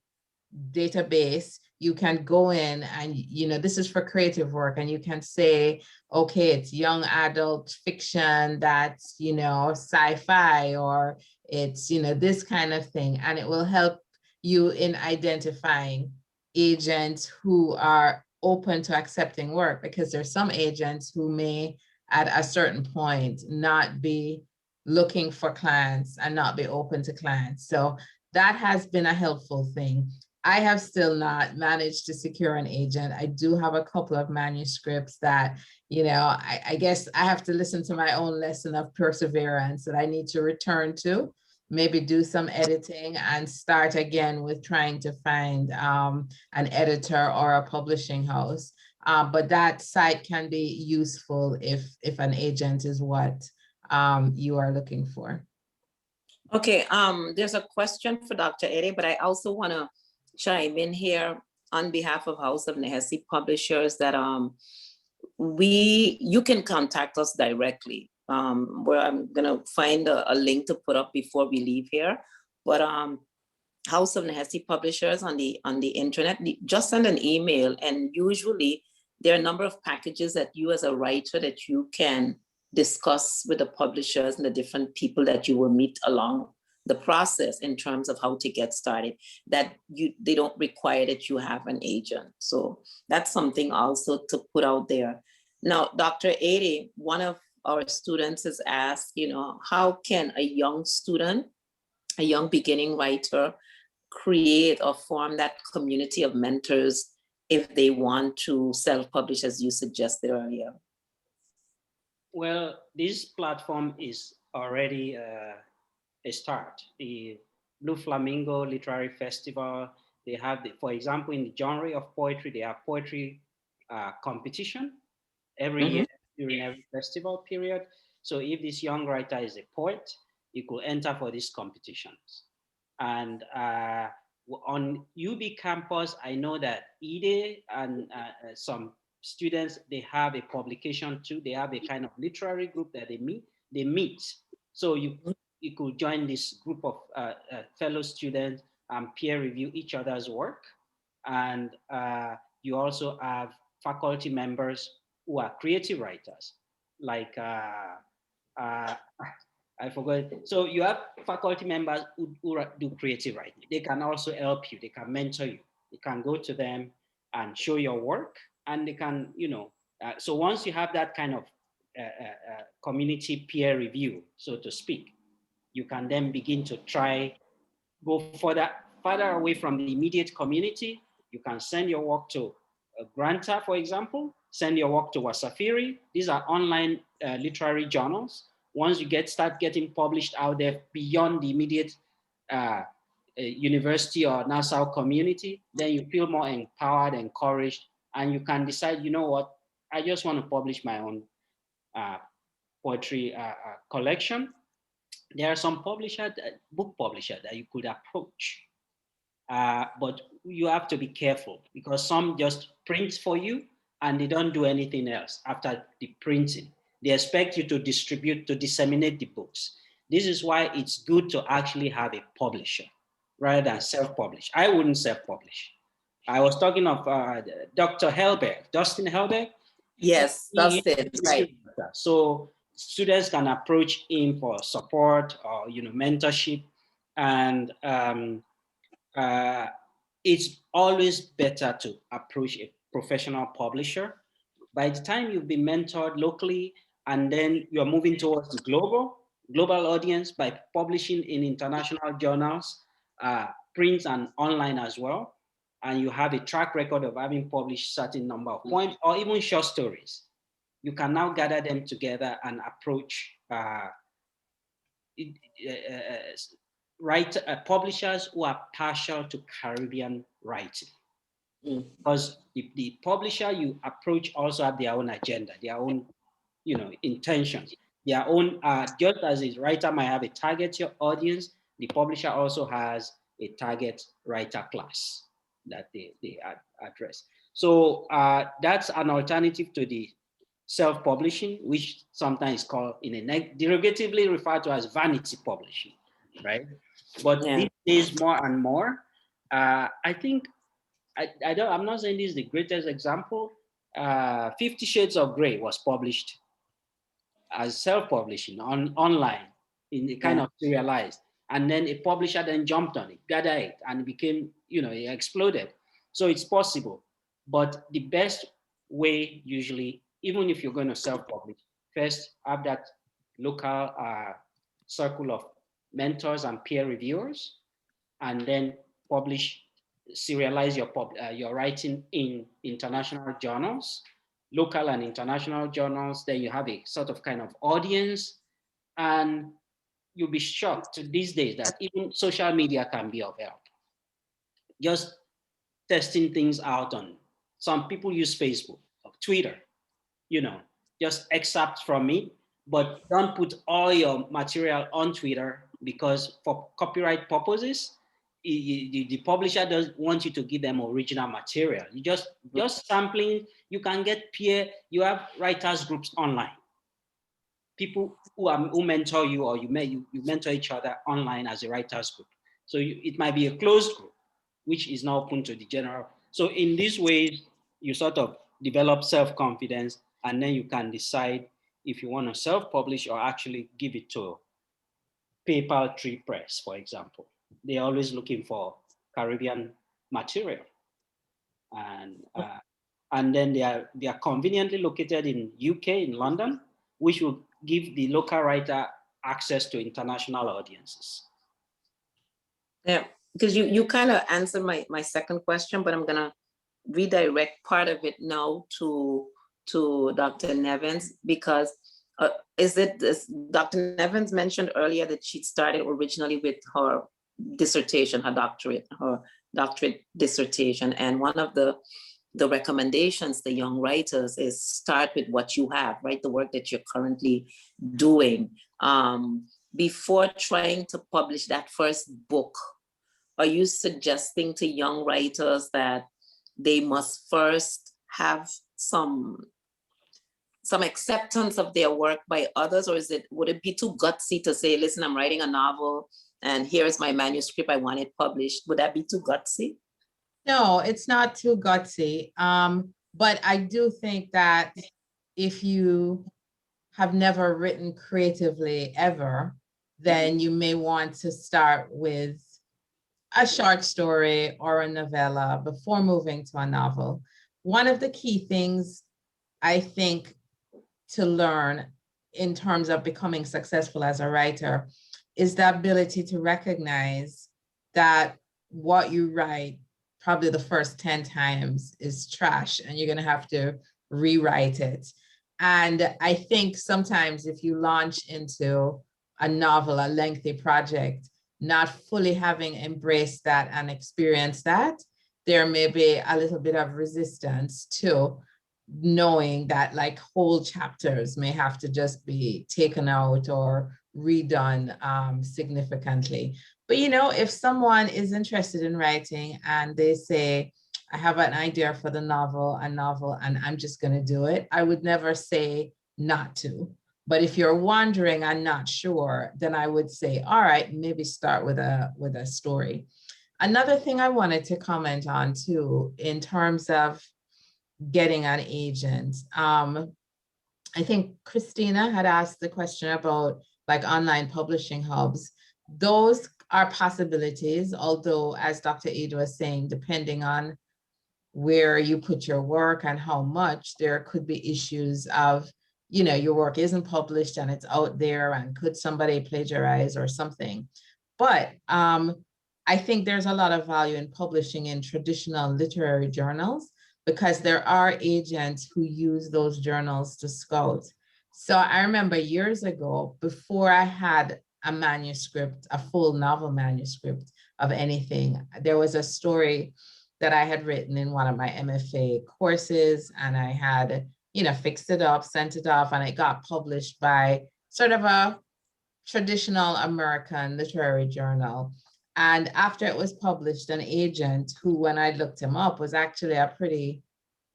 database, you can go in and, you know, this is for creative work, and you can say, okay, it's young adult fiction that's, you know, sci-fi, or it's, you know, this kind of thing. And it will help you in identifying agents who are open to accepting work, because there's some agents who may at a certain point not be looking for clients and not be open to clients. So that has been a helpful thing. I have still not managed to secure an agent. I do have a couple of manuscripts that, you know, I guess I have to listen to my own lesson of perseverance that I need to return to, maybe do some editing and start again with trying to find an editor or a publishing house. But that site can be useful if an agent is what you are looking for. Okay, there's a question for Dr. Eddie, but I also want to chime in here on behalf of House of Nehesi Publishers that you can contact us directly. Where I'm gonna find a link to put up before we leave here. But House of Nehesi Publishers on the internet, just send an email, and usually there are a number of packages that you as a writer that you can discuss with the publishers and the different people that you will meet along the process in terms of how to get started, that they don't require that you have an agent. So that's something also to put out there. Now, Dr. Ade, one of our students has asked, you know, how can a young student, a young beginning writer, create or form that community of mentors if they want to self-publish, as you suggested earlier? Well, this platform is already a start. The Blue Flamingo Literary Festival, they have, for example, in the genre of poetry, they have poetry competition every year during every festival period. So if this young writer is a poet, you could enter for these competitions. And on UB campus, I know that IDE and some students, they have a publication too. They have a kind of literary group that they meet. So you could join this group of fellow students and peer review each other's work. And you also have faculty members who are creative writers, like I forgot. So you have faculty members who do creative writing. They can also help you. They can mentor you. You can go to them and show your work, and they can, you know. So once you have that kind of community peer review, so to speak, you can then begin to go further away from the immediate community. You can send your work to a Granta, for example. Send your work to Wasafiri. These are online literary journals. Once you start getting published out there beyond the immediate university or Nassau community, then you feel more empowered, encouraged, and you can decide, you know what, I just want to publish my own poetry collection. There are some book publishers that you could approach, but you have to be careful because some just print for you and they don't do anything else after the printing. They expect you to distribute, to disseminate the books. This is why it's good to actually have a publisher rather than self-publish. I wouldn't self-publish. I was talking of Dr. Helberg, Dustin Helberg. Yes, Dustin, right. So students can approach him for support or, you know, mentorship. And it's always better to approach a professional publisher. By the time you've been mentored locally, and then you're moving towards the global audience by publishing in international journals, print and online as well, and you have a track record of having published certain number of poems or even short stories, you can now gather them together and approach publishers who are partial to Caribbean writing. Because the publisher you approach also have their own agenda, their own, you know, intentions, their own, just as a writer might have a target audience, the publisher also has a target writer class that they address. So that's an alternative to the self-publishing, which sometimes is called, in a derogatively referred to as vanity publishing, right? But these days, more and more, I think I'm not saying this is the greatest example. 50 Shades of Grey was published as self-publishing online in a kind of serialized. And then a publisher then jumped on it, gathered it, and it became, it exploded. So it's possible. But the best way, usually, even if you're going to self-publish, first have that local circle of mentors and peer reviewers, and then serialize your writing in international journals, local and international journals. Then you have a sort of kind of audience, and you'll be shocked these days that even social media can be of help. Just testing things out on, some people use Facebook or Twitter, just excerpts from it, but don't put all your material on Twitter, because for copyright purposes, the publisher doesn't want you to give them original material. You just sampling. You can get you have writers groups online, people who mentor you, or you mentor each other online as a writers group. So it might be a closed group, which is now open to the general. So in these ways, you sort of develop self-confidence, and then you can decide if you want to self-publish or actually give it to PayPal Tree Press, for example. They're always looking for Caribbean material. And then they are conveniently located in UK, in London, which will give the local writer access to international audiences. Yeah, because you kind of answered my second question, but I'm gonna redirect part of it now to Dr. Nevins, because Dr. Nevins mentioned earlier that she started originally with her dissertation, her doctorate dissertation, and one of the recommendations to young writers is start with what you have, right? The work that you're currently doing. Before trying to publish that first book, are you suggesting to young writers that they must first have some acceptance of their work by others, or would it be too gutsy to say, listen, I'm writing a novel and here's my manuscript, I want it published? Would that be too gutsy? No, it's not too gutsy. But I do think that if you have never written creatively ever, then you may want to start with a short story or a novella before moving to a novel. One of the key things I think to learn in terms of becoming successful as a writer is the ability to recognize that what you write probably the first 10 times is trash and you're going to have to rewrite it. And I think sometimes if you launch into a novel, a lengthy project, not fully having embraced that and experienced that, there may be a little bit of resistance to knowing that like whole chapters may have to just be taken out or redone significantly. But if someone is interested in writing and they say, I have an idea for a novel, and I'm just going to do it, I would never say not to. But if you're wondering and not sure, then I would say, all right, maybe start with a story. Another thing I wanted to comment on too, in terms of getting an agent, I think Christina had asked the question about like online publishing hubs. Those are possibilities, although as Dr. Ada was saying, depending on where you put your work and how much, there could be issues of, your work isn't published and it's out there, and could somebody plagiarize or something. But I think there's a lot of value in publishing in traditional literary journals, because there are agents who use those journals to scout. So I remember years ago, before I had a manuscript, a full novel manuscript of anything, there was a story that I had written in one of my MFA courses, and I had, fixed it up, sent it off, and it got published by sort of a traditional American literary journal. And after it was published, an agent who, when I looked him up, was actually a pretty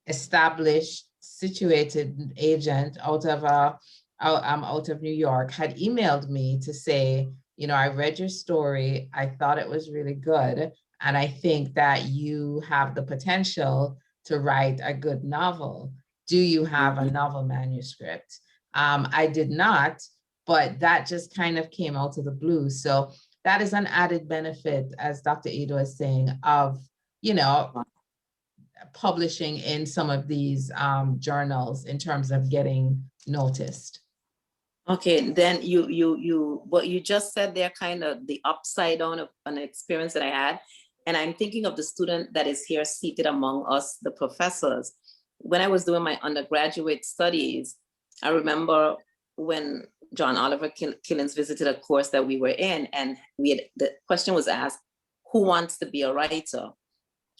established, situated agent out of New York, had emailed me to say, I read your story, I thought it was really good, And I think that you have the potential to write a good novel. Do you have a novel manuscript? I did not, but that just kind of came out of the blue. So that is an added benefit, as Dr. Ado is saying, of, you know, publishing in some of these journals in terms of getting noticed. Okay, then what you just said there, kind of the upside down of an experience that I had. And I'm thinking of the student that is here seated among us, the professors. When I was doing my undergraduate studies, I remember when John Oliver Killens visited a course that we were in, and the question was asked, who wants to be a writer?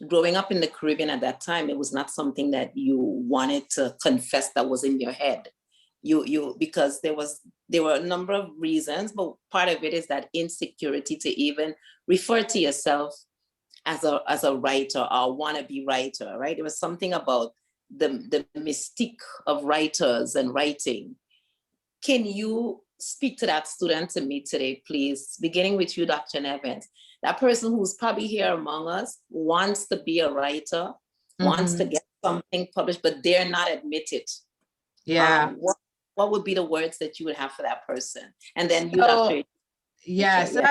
Growing up in the Caribbean at that time, it was not something that you wanted to confess that was in your head. Because there were a number of reasons, but part of it is that insecurity to even refer to yourself as a writer or wannabe writer, right? There was something about the mystique of writers and writing. Can you speak to that student to me today, please? Beginning with you, Dr. Nevins. That person who's probably here among us wants to be a writer, wants to get something published, but dare not admit it. Yeah. What would be the words that you would have for that person? And then you, Dr. Yeah, so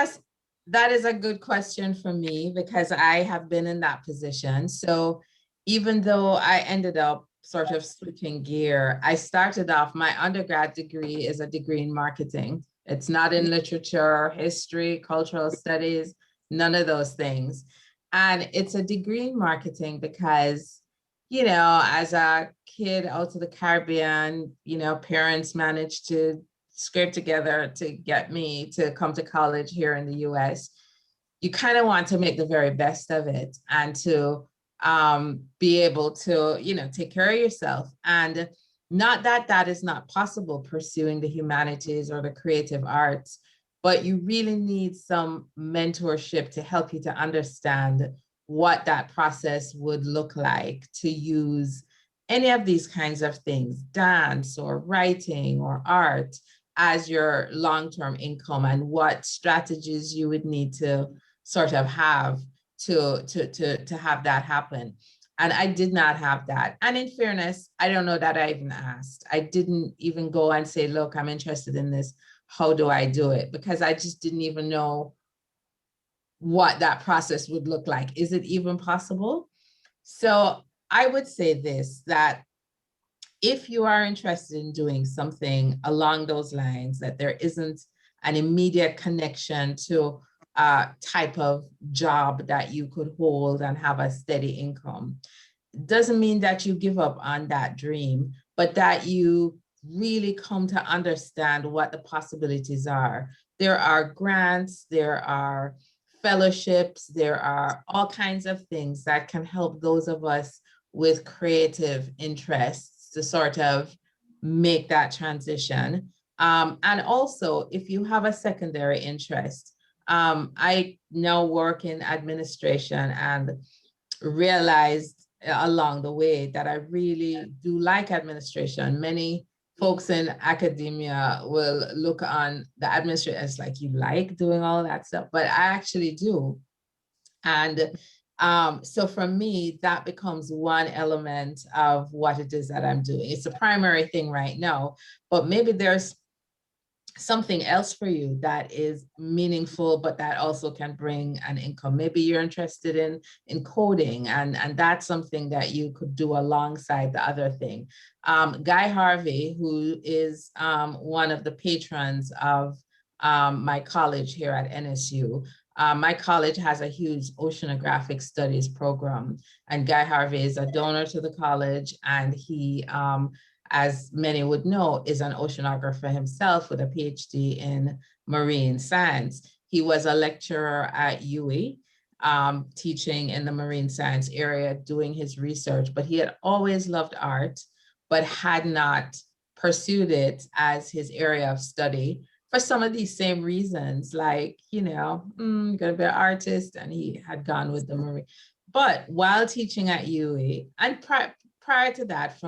that is a good question for me, because I have been in that position. So even though I ended up sort of switching gear, I started off, my undergrad degree is a degree in marketing. It's not in literature, history, cultural studies, none of those things. And it's a degree in marketing because, you know, as a kid out of the Caribbean, you know, parents managed to scrape together to get me to come to college here in the US. You kind of want to make the very best of it and to be able to, you know, take care of yourself. And not that that is not possible, pursuing the humanities or the creative arts, but you really need some mentorship to help you to understand what that process would look like to use any of these kinds of things, dance or writing or art, as your long-term income, and what strategies you would need to sort of have to have that happen. And I did not have that. And in fairness, I don't know that I even asked. I didn't even go and say, look, I'm interested in this. How do I do it? Because I just didn't even know what that process would look like. Is it even possible? So I would say this, that if you are interested in doing something along those lines, that there isn't an immediate connection to a type of job that you could hold and have a steady income, doesn't mean that you give up on that dream, but that you really come to understand what the possibilities are. There are grants, there are fellowships, there are all kinds of things that can help those of us with creative interests to sort of make that transition. And also, if you have a secondary interest, I now work in administration and realized along the way that I really do like administration. Many folks in academia will look on the administration as like, you like doing all that stuff, but I actually do. And so for me, that becomes one element of what it is that I'm doing. It's a primary thing right now, but maybe there's something else for you that is meaningful, but that also can bring an income. Maybe you're interested in coding, and that's something that you could do alongside the other thing. Guy Harvey, who is one of the patrons of my college here at NSU, my college has a huge oceanographic studies program, and Guy Harvey is a donor to the college, and he, as many would know, is an oceanographer himself with a PhD in marine science. He was a lecturer at UWI, teaching in the marine science area, doing his research, but he had always loved art, but had not pursued it as his area of study for some of these same reasons, like, you know, gonna be an artist, and he had gone with the marine. But while teaching at UWI, and prior to that,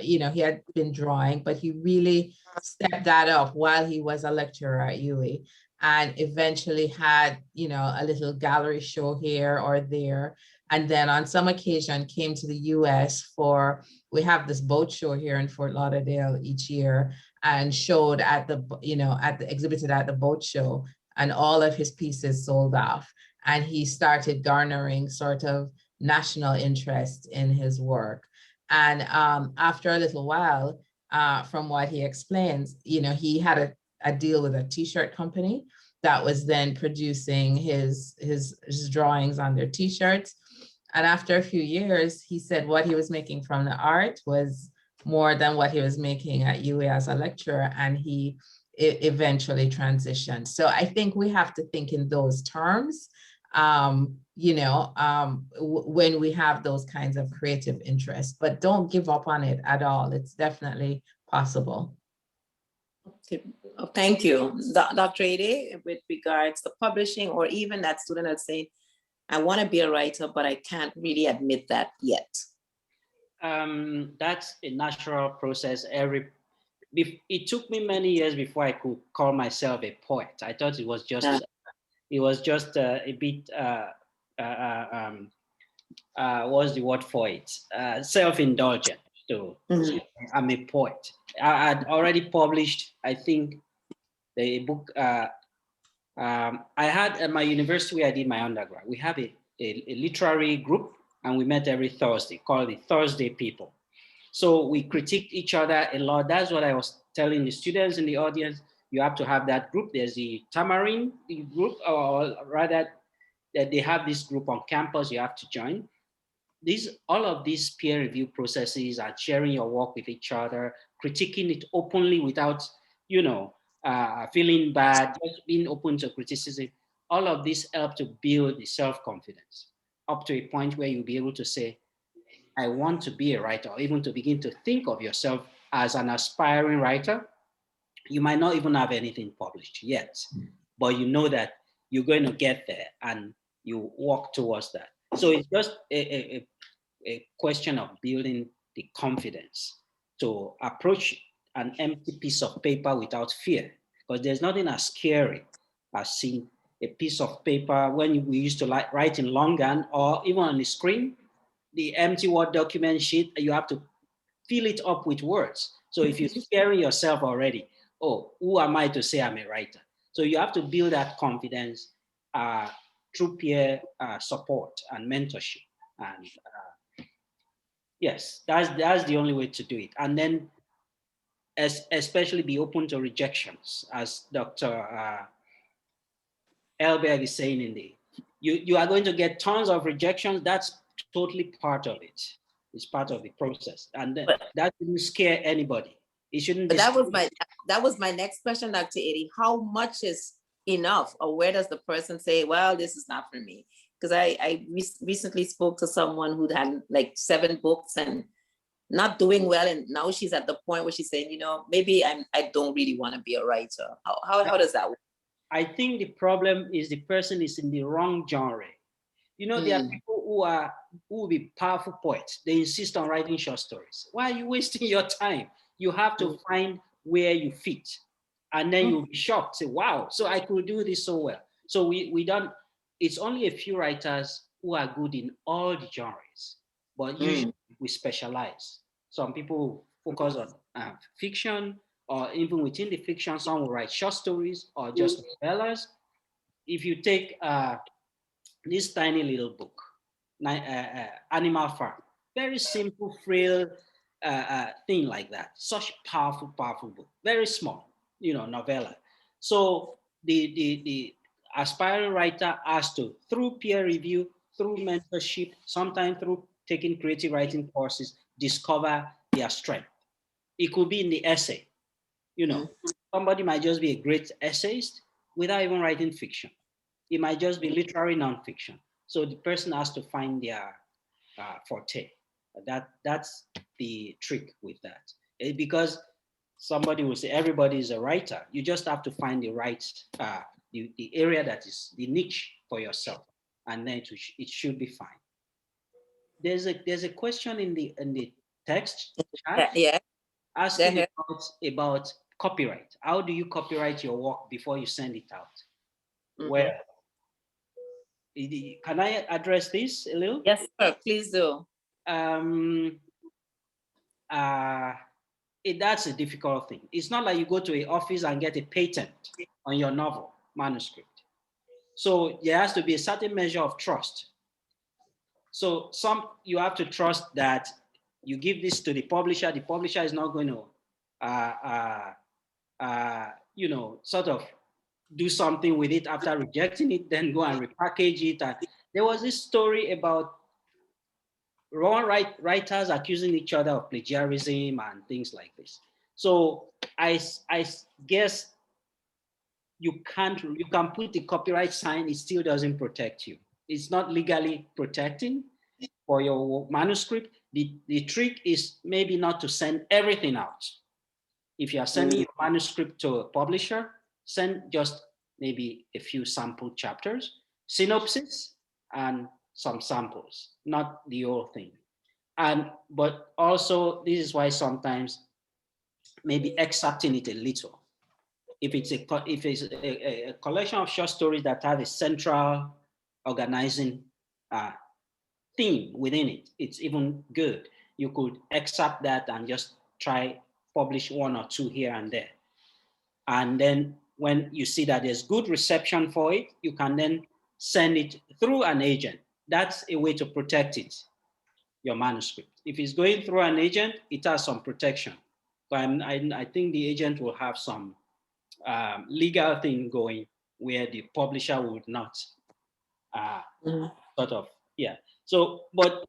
you know, he had been drawing, but he really stepped that up while he was a lecturer at UWI. and eventually had, you know, a little gallery show here or there. And then on some occasion came to the US for, we have this boat show here in Fort Lauderdale each year, and showed at the, you know, at the, exhibited at the boat show, and all of his pieces sold off. And he started garnering sort of national interest in his work. And after a little while, from what he explains, you know, he had a deal with a t-shirt company that was then producing his drawings on their t-shirts. And after a few years, he said what he was making from the art was more than what he was making at UA as a lecturer, and he eventually transitioned. So I think we have to think in those terms, you know, when we have those kinds of creative interests, but don't give up on it at all. It's definitely possible. Okay. Oh, thank you. Dr. Ade, with regards to publishing, or even that student that's saying, I want to be a writer, but I can't really admit that yet. That's a natural process. It took me many years before I could call myself a poet. I thought it was just a bit what's the word for it? Self-indulgent. So I'm a poet. I had already published, I think, the book. I had at my university where I did my undergrad, we have a literary group, and we met every Thursday called the Thursday People. So we critiqued each other a lot. That's what I was telling the students in the audience. You have to have that group. There's the Tamarind group, or rather, that they have this group on campus you have to join. All of these peer review processes are sharing your work with each other, critiquing it openly without, you know, feeling bad, just being open to criticism. All of this help to build the self-confidence up to a point where you'll be able to say, I want to be a writer, or even to begin to think of yourself as an aspiring writer. You might not even have anything published yet, but you know that you're going to get there and you walk towards that. So it's just a question of building the confidence to approach an empty piece of paper without fear, because there's nothing as scary as seeing a piece of paper when we used to write in longhand, or even on the screen, the empty Word document sheet, you have to fill it up with words. So if you're scaring yourself already, oh, who am I to say I'm a writer? So you have to build that confidence through peer support and mentorship. And yes, that's the only way to do it. And then especially be open to rejections, as Dr. Elberg is saying in the, you are going to get tons of rejections. That's totally part of it. It's part of the process. And that shouldn't scare anybody. It shouldn't. But that was my next question, Dr. Eddie. How much is enough, or where does the person say, well, this is not for me? Because I recently spoke to someone who had like 7 books and not doing well, and now she's at the point where she's saying, you know, maybe I don't really want to be a writer. How does that work? I think the problem is the person is in the wrong genre. You know, there are people who will be powerful poets. They insist on writing short stories. Why are you wasting your time? You have to find where you fit, and then you'll be shocked. Say, wow, so I could do this so well. So we don't. It's only a few writers who are good in all the genres, but usually we specialize. Some people focus on fiction, or even within the fiction, some will write short stories or just novellas. If you take this tiny little book, Animal Farm, very simple, frail thing like that. Such powerful, powerful book. Very small, you know, novella. So the aspiring writer has to, through peer review, through mentorship, sometimes through taking creative writing courses, discover their strength. It could be in the essay. You know, somebody might just be a great essayist without even writing fiction. It might just be literary nonfiction. So the person has to find their forte. That's the trick with that. Because somebody will say everybody is a writer. You just have to find the right, the area that is the niche for yourself, and then it should be fine. There's a question in the text chat, asking about copyright. How do you copyright your work before you send it out? Well, can I address this a little? Yes, sir, please do. That's a difficult thing. It's not like you go to an office and get a patent on your novel manuscript. So there has to be a certain measure of trust. So you have to trust that you give this to the publisher is not going to, sort of do something with it after rejecting it, then go and repackage it. And there was this story about writers accusing each other of plagiarism and things like this. So I guess you can put the copyright sign, it still doesn't protect you. It's not legally protecting for your manuscript. The trick is maybe not to send everything out. If you are sending your manuscript to a publisher, send just maybe a few sample chapters, synopsis, and some samples, not the whole thing. But also, this is why sometimes maybe excerpting it a little. If it's a collection of short stories that have a central organizing theme within it, it's even good. You could excerpt that and just try publish one or two here and there. And then when you see that there's good reception for it, you can then send it through an agent. That's a way to protect it, your manuscript. If it's going through an agent, it has some protection. But I think the agent will have some legal thing going where the publisher would not sort of, yeah. So, but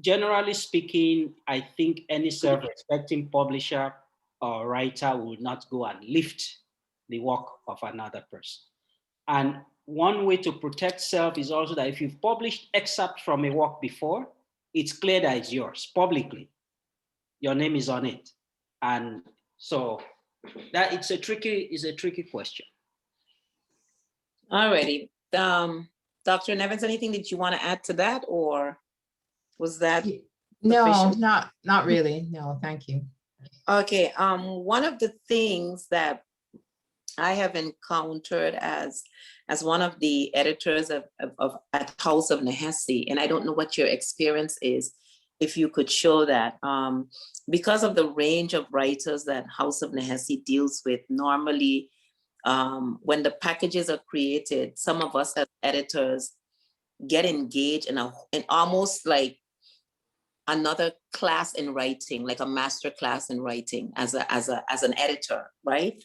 generally speaking, I think any self-respecting publisher or writer would not go and lift the work of another person. And one way to protect self is also that if you've published excerpt from a work before, it's clear that it's yours publicly. Your name is on it. And so that it's a tricky question. Alrighty. Dr. Nevins, anything that you want to add to that, or was that no, not really. No, thank you. Okay. One of the things that I have encountered as one of the editors at House of Nehesi, and I don't know what your experience is, if you could show that, because of the range of writers that House of Nehesi deals with, normally when the packages are created, some of us as editors get engaged in almost like another class in writing, like a master class in writing as an editor, right?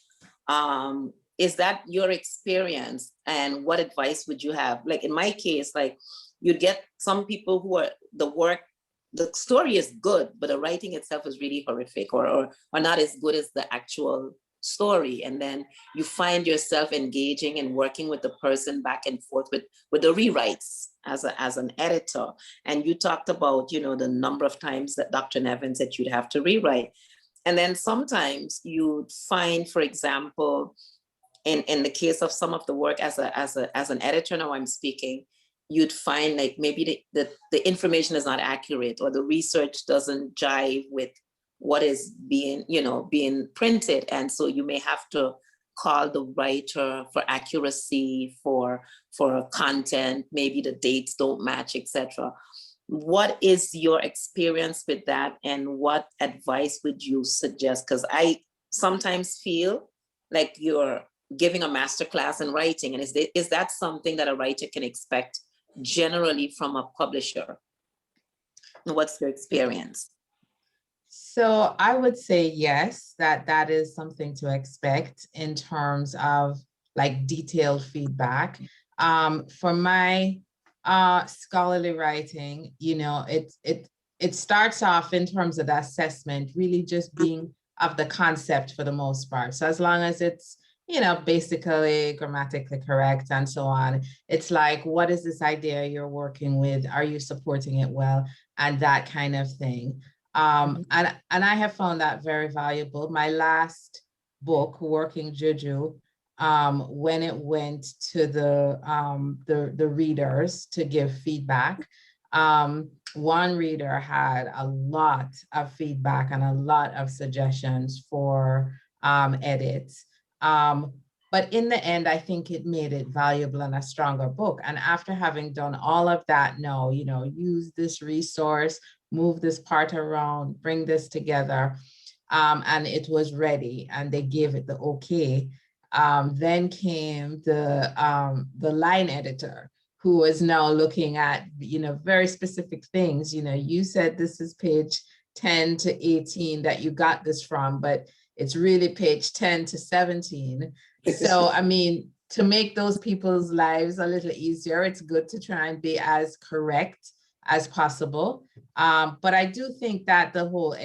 Is that your experience, and what advice would you have? Like in my case, like you'd get some people who are the story is good, but the writing itself is really horrific or not as good as the actual story. And then you find yourself engaging and working with the person back and forth with the rewrites as an editor. And you talked about, the number of times that Dr. Nevins that you'd have to rewrite. And then sometimes you'd find, for example, in the case of some of the work as an editor, now I'm speaking, you'd find like maybe the information is not accurate, or the research doesn't jive with what is being printed. And so you may have to call the writer for accuracy, for content, maybe the dates don't match, etc. What is your experience with that, and what advice would you suggest? Because I sometimes feel like you're giving a masterclass in writing, and is that something that a writer can expect generally from a publisher? What's your experience? So I would say yes, that is something to expect in terms of like detailed feedback. For my scholarly writing, it starts off in terms of the assessment, really just being of the concept for the most part. So as long as it's, basically grammatically correct and so on, it's like, what is this idea you're working with? Are you supporting it well? And that kind of thing. And I have found that very valuable. My last book, Working Juju, when it went to the readers to give feedback, one reader had a lot of feedback and a lot of suggestions for edits. But in the end, I think it made it valuable and a stronger book. And after having done all of that, no, use this resource, move this part around, bring this together, and it was ready, and they gave it the okay. Then came the line editor, who was now looking at, very specific things. You said this is page 10 to 18 that you got this from, but it's really page 10 to 17. So, I mean, to make those people's lives a little easier, it's good to try and be as correct as possible. But I do think that the whole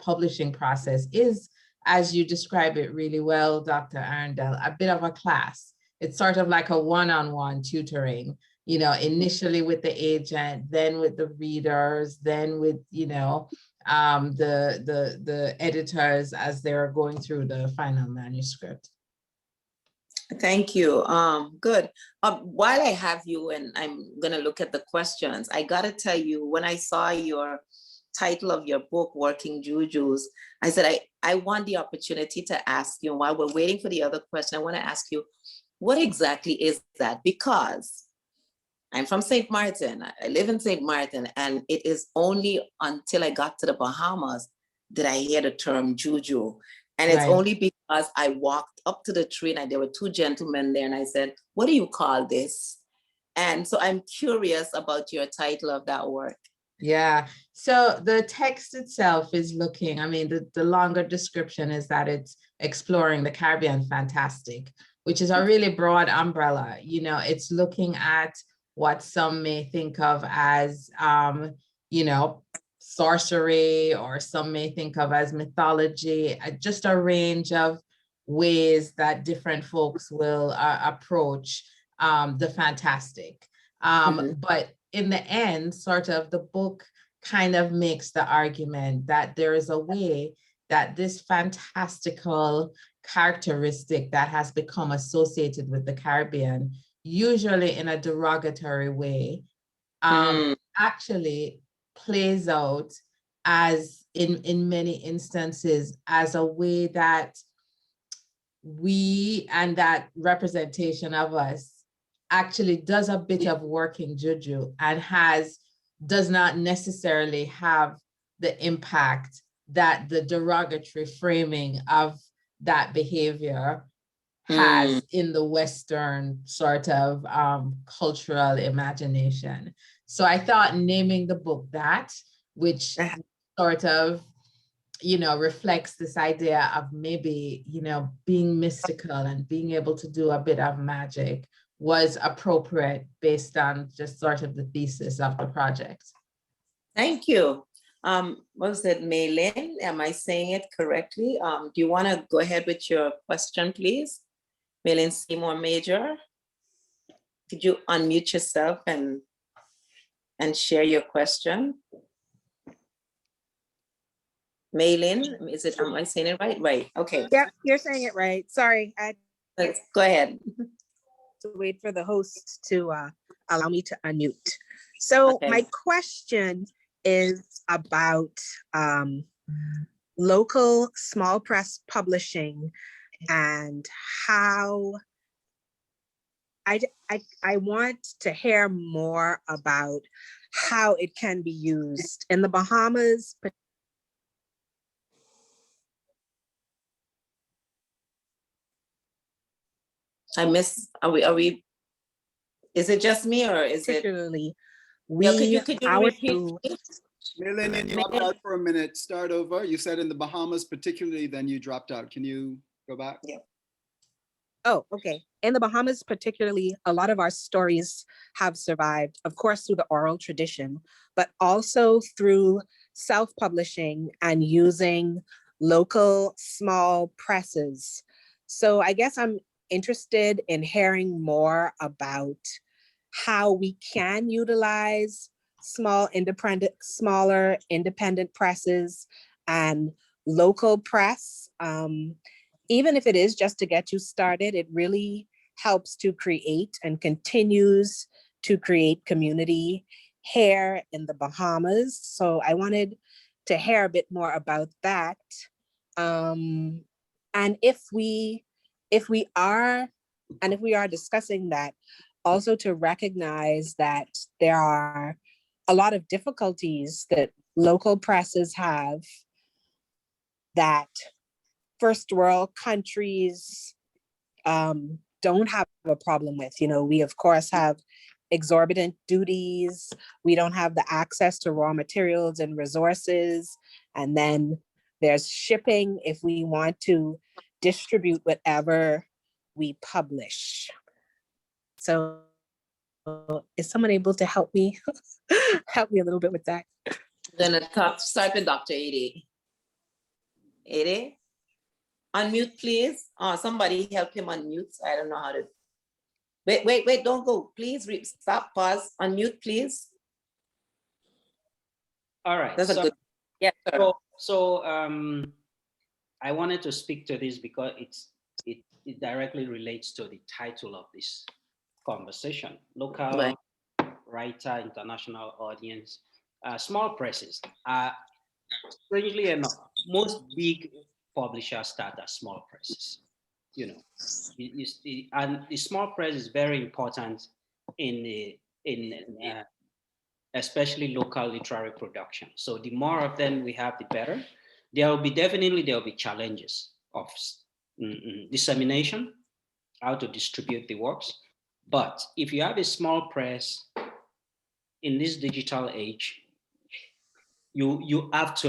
publishing process is, as you describe it really well, Dr. Arundel, a bit of a class. It's sort of like a one-on-one tutoring, initially with the agent, then with the readers, then with, the editors as they're going through the final manuscript. Thank you. Good. While I have you, and I'm going to look at the questions, I got to tell you, when I saw your title of your book, Working Jujus, I said, I want the opportunity to ask you, and while we're waiting for the other question, I want to ask you, what exactly is that? Because I'm from St. Martin. I live in St. Martin, and it is only until I got to the Bahamas did I hear the term juju. And it's only because I walked up to the tree and there were two gentlemen there, and I said, what do you call this? And so I'm curious about your title of that work. Yeah, so the text itself is looking, I mean, the longer description is that it's exploring the Caribbean fantastic, which is a really broad umbrella. It's looking at what some may think of as, sorcery, or some may think of as mythology, just a range of ways that different folks will approach the fantastic. But in the end, sort of the book kind of makes the argument that there is a way that this fantastical characteristic that has become associated with the Caribbean, usually in a derogatory way, actually plays out as in many instances as a way that we, and that representation of us, actually does a bit of working juju and does not necessarily have the impact that the derogatory framing of that behavior has in the Western sort of cultural imagination. So I thought naming the book that, which sort of, reflects this idea of maybe, being mystical and being able to do a bit of magic, was appropriate based on just sort of the thesis of the project. Thank you. What was it, Maylin? Am I saying it correctly? Do you want to go ahead with your question, please? Maylin Seymour Major, could you unmute yourself and share your question? Maylin, am I saying it right? Right, okay. Yep, you're saying it right. Sorry, I Let's go ahead. to wait for the host to allow me to unmute. So Okay. my question is about local small press publishing and how I want to hear more about how it can be used in the Bahamas. I miss, are we, is it just me or is it? Particularly, Could you repeat? Maylin, you dropped out for a minute. Start over. You said in the Bahamas particularly, then you dropped out. Can you go back? Yeah. Oh, okay. In the Bahamas, particularly, a lot of our stories have survived, of course, through the oral tradition, but also through self-publishing and using local small presses. So I guess I'm interested in hearing more about how we can utilize smaller independent presses and local press. Even if it is just to get you started, it really helps to create and continues to create community here in the Bahamas. So I wanted to hear a bit more about that. And if we if we are discussing that, also to recognize that there are a lot of difficulties that local presses have that first world countries don't have a problem with. You know, we of course have exorbitant duties. We don't have the access to raw materials and resources. And then there's shipping if we want to distribute whatever we publish. So is someone able to help me help me a little bit with that? Then start with Dr. Ede. Ede, unmute, please. Somebody help him unmute. I don't know how to. Wait, don't go. Please stop, pause, unmute, please. All right. That's a good, yeah. So I wanted to speak to this because it directly relates to the title of this conversation. Local writer, international audience, small presses. Strangely enough, most big publishers start as small presses. You know, and the small press is very important in especially local literary production. So the more of them we have, the better. There will be challenges of dissemination, how to distribute the works. But if you have a small press in this digital age, you have to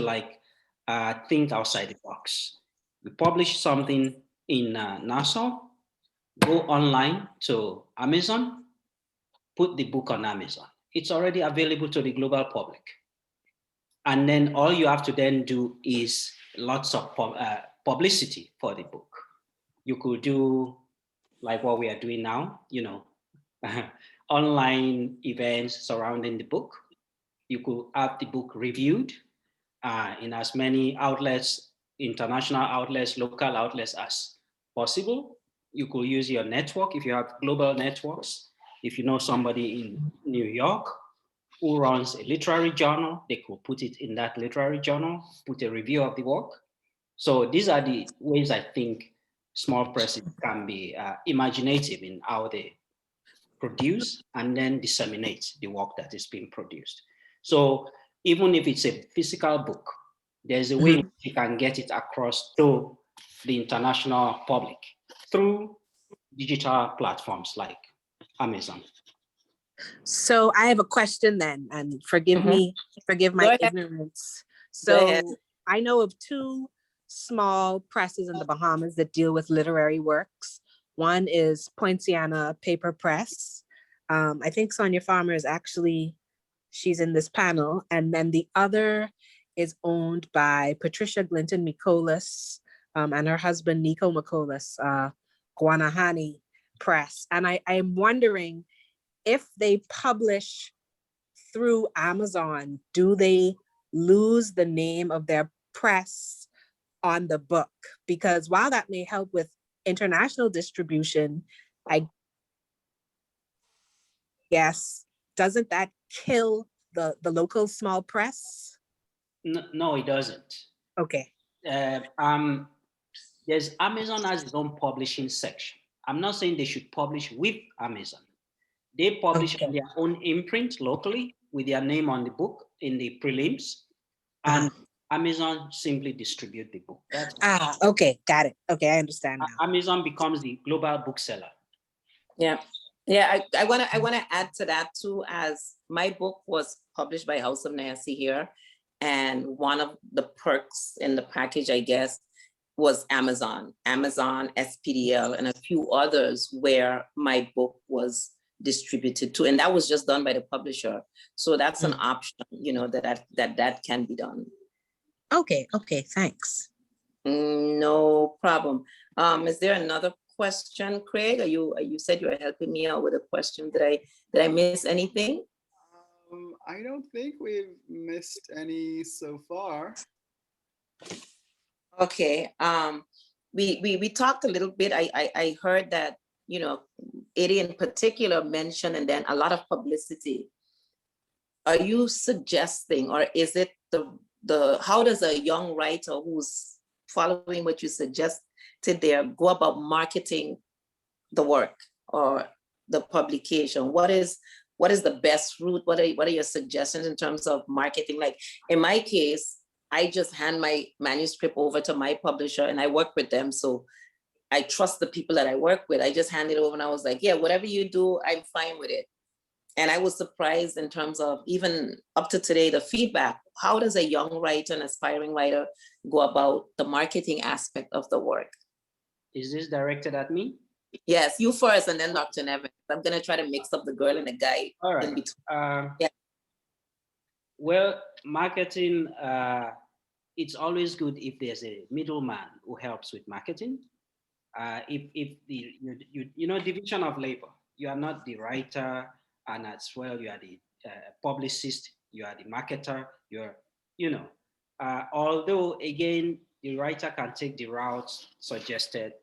think outside the box. You publish something in Nassau, go online to Amazon, put the book on Amazon. It's already available to the global public. And then all you have to then do is lots of publicity for the book. You could do like what we are doing now, you know, online events surrounding the book. You could have the book reviewed in as many outlets, international outlets, local outlets as possible. You could use your network if you have global networks. If you know somebody in New York who runs a literary journal, they could put it in that literary journal, put a review of the work. So these are the ways I think small presses can be imaginative in how they produce and then disseminate the work that is being produced. So even if it's a physical book, there's a way you can get it across to the international public through digital platforms like Amazon. So I have a question then, and forgive my ignorance. So I know of two small presses in the Bahamas that deal with literary works. One is Poinciana Paper Press. I think Sonia Farmer is she's in this panel. And then the other is owned by Patricia Glinton Mikolas and her husband, Nico Mikolas, Guanahani Press. And I am wondering, if they publish through Amazon, do they lose the name of their press on the book? Because while that may help with international distribution, I guess, doesn't that kill the local small press? No, it doesn't. Okay. There's Amazon has its own publishing section. I'm not saying they should publish with Amazon. They publish their own imprint locally with their name on the book in the prelims, and Amazon simply distribute the book. Okay, got it. Okay, I understand now. Amazon becomes the global bookseller. Yeah, I wanna add to that too, as my book was published by House of Nayasi here, and one of the perks in the package, I guess, was Amazon, SPDL, and a few others where my book was distributed to, and that was just done by the publisher. So that's an option, you know, that can be done. Okay, thanks. No problem. Is there another question, Craig? You said you were helping me out with a question. Did I miss anything? I don't think we've missed any so far. Okay. We talked a little bit. I heard that, you know, Eddie in particular mentioned, and then a lot of publicity. Are you suggesting, or is it how does a young writer who's following what you suggest there go about marketing the work or the publication? What is the best route? What are your suggestions in terms of marketing? Like in my case, I just hand my manuscript over to my publisher and I work with them. So I trust the people that I work with. I just handed it over and I was like, yeah, whatever you do, I'm fine with it. And I was surprised in terms of even up to today, the feedback. How does a young writer, an aspiring writer, go about the marketing aspect of the work? Is this directed at me? Yes, you first and then Dr. Nevin. I'm going to try to mix up the girl and the guy All right. in between. Yeah. Well, marketing, it's always good if there's a middleman who helps with marketing. If the division of labor, you are not the writer, and as well you are the publicist, you are the marketer, although again the writer can take the routes suggested.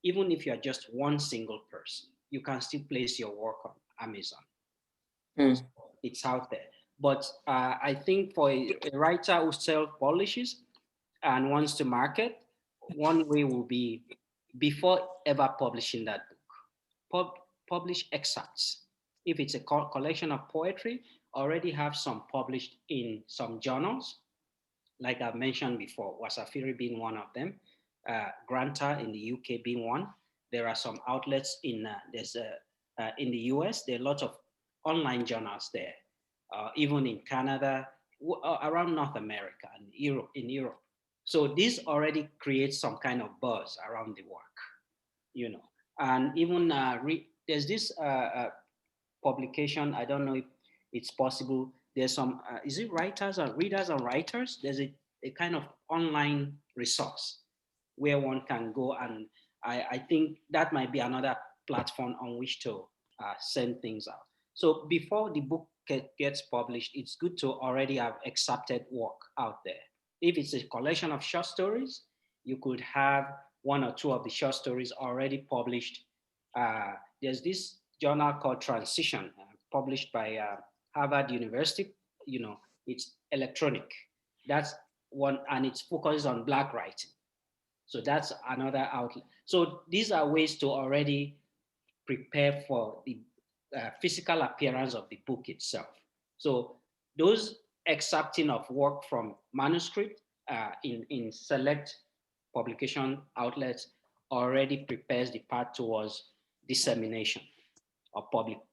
Even if you are just one single person, you can still place your work on Amazon. So it's out there. But I think for a writer who self-publishes and wants to market, one way will be, before ever publishing that book, publish excerpts. If it's a collection of poetry, already have some published in some journals, like I've mentioned before, Wasafiri being one of them, Granta in the UK being one. There are some outlets in in the US. There are lots of online journals there, even in Canada, around North America and Europe. So this already creates some kind of buzz around the work, And even there's this publication. I don't know if it's possible. There's some, is it writers or readers and writers? There's a kind of online resource where one can go, and I think that might be another platform on which to send things out. So before the book gets published, it's good to already have accepted work out there. If it's a collection of short stories, you could have one or two of the short stories already published. There's this journal called Transition, published by Harvard University. It's electronic. That's one, and it focuses on Black writing. So that's another outlet. So these are ways to already prepare for the physical appearance of the book itself. So those excerpting of work from manuscript in select publication outlets already prepares the path towards dissemination or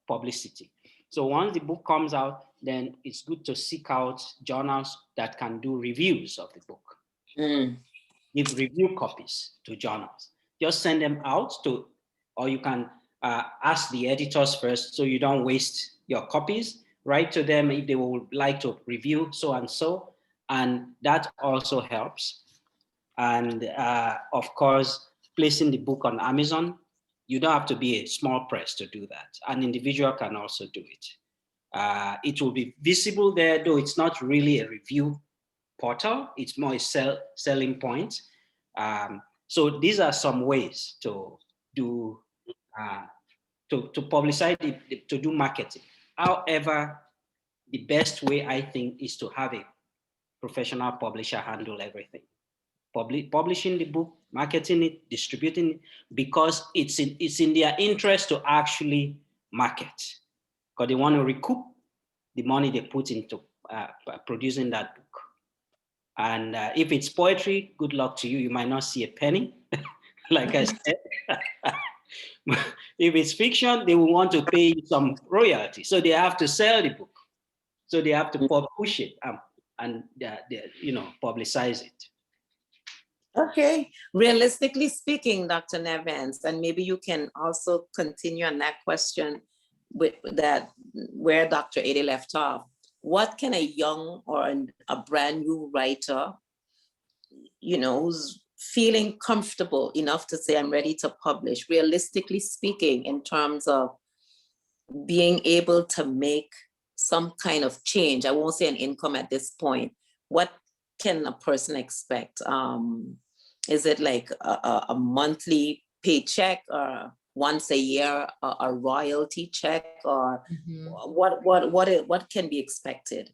publicity. So once the book comes out, then it's good to seek out journals that can do reviews of the book. Give review copies to journals. Just send them out to, or you can ask the editors first so you don't waste your copies. Write to them if they would like to review so and so, and that also helps. And of course, placing the book on Amazon. You don't have to be a small press to do that. An individual can also do it. It will be visible there, though it's not really a review portal. It's more a selling point. So these are some ways to do to publicize, to do marketing. However, the best way, I think, is to have a professional publisher handle everything. Publishing the book, marketing it, distributing it, because it's in their interest to actually market, because they want to recoup the money they put into producing that book. And if it's poetry, good luck to you. You might not see a penny, like I said. If it's fiction, they will want to pay you some royalty. So they have to sell the book. So they have to push it and publicize it. Okay. Realistically speaking, Dr. Nevins, and maybe you can also continue on that question with that where Dr. Ade left off. What can a young or a brand new writer, who's feeling comfortable enough to say, I'm ready to publish, realistically speaking, in terms of being able to make some kind of change? I won't say an income at this point. What can a person expect? Is it like a monthly paycheck, or once a year a royalty check, or what can be expected?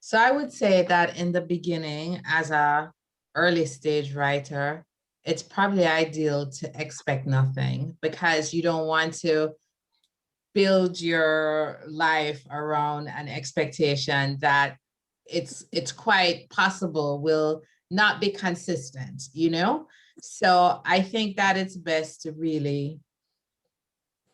So I would say that in the beginning, as a early stage writer, it's probably ideal to expect nothing, because you don't want to build your life around an expectation that it's quite possible will not be consistent, you know? So I think that it's best to really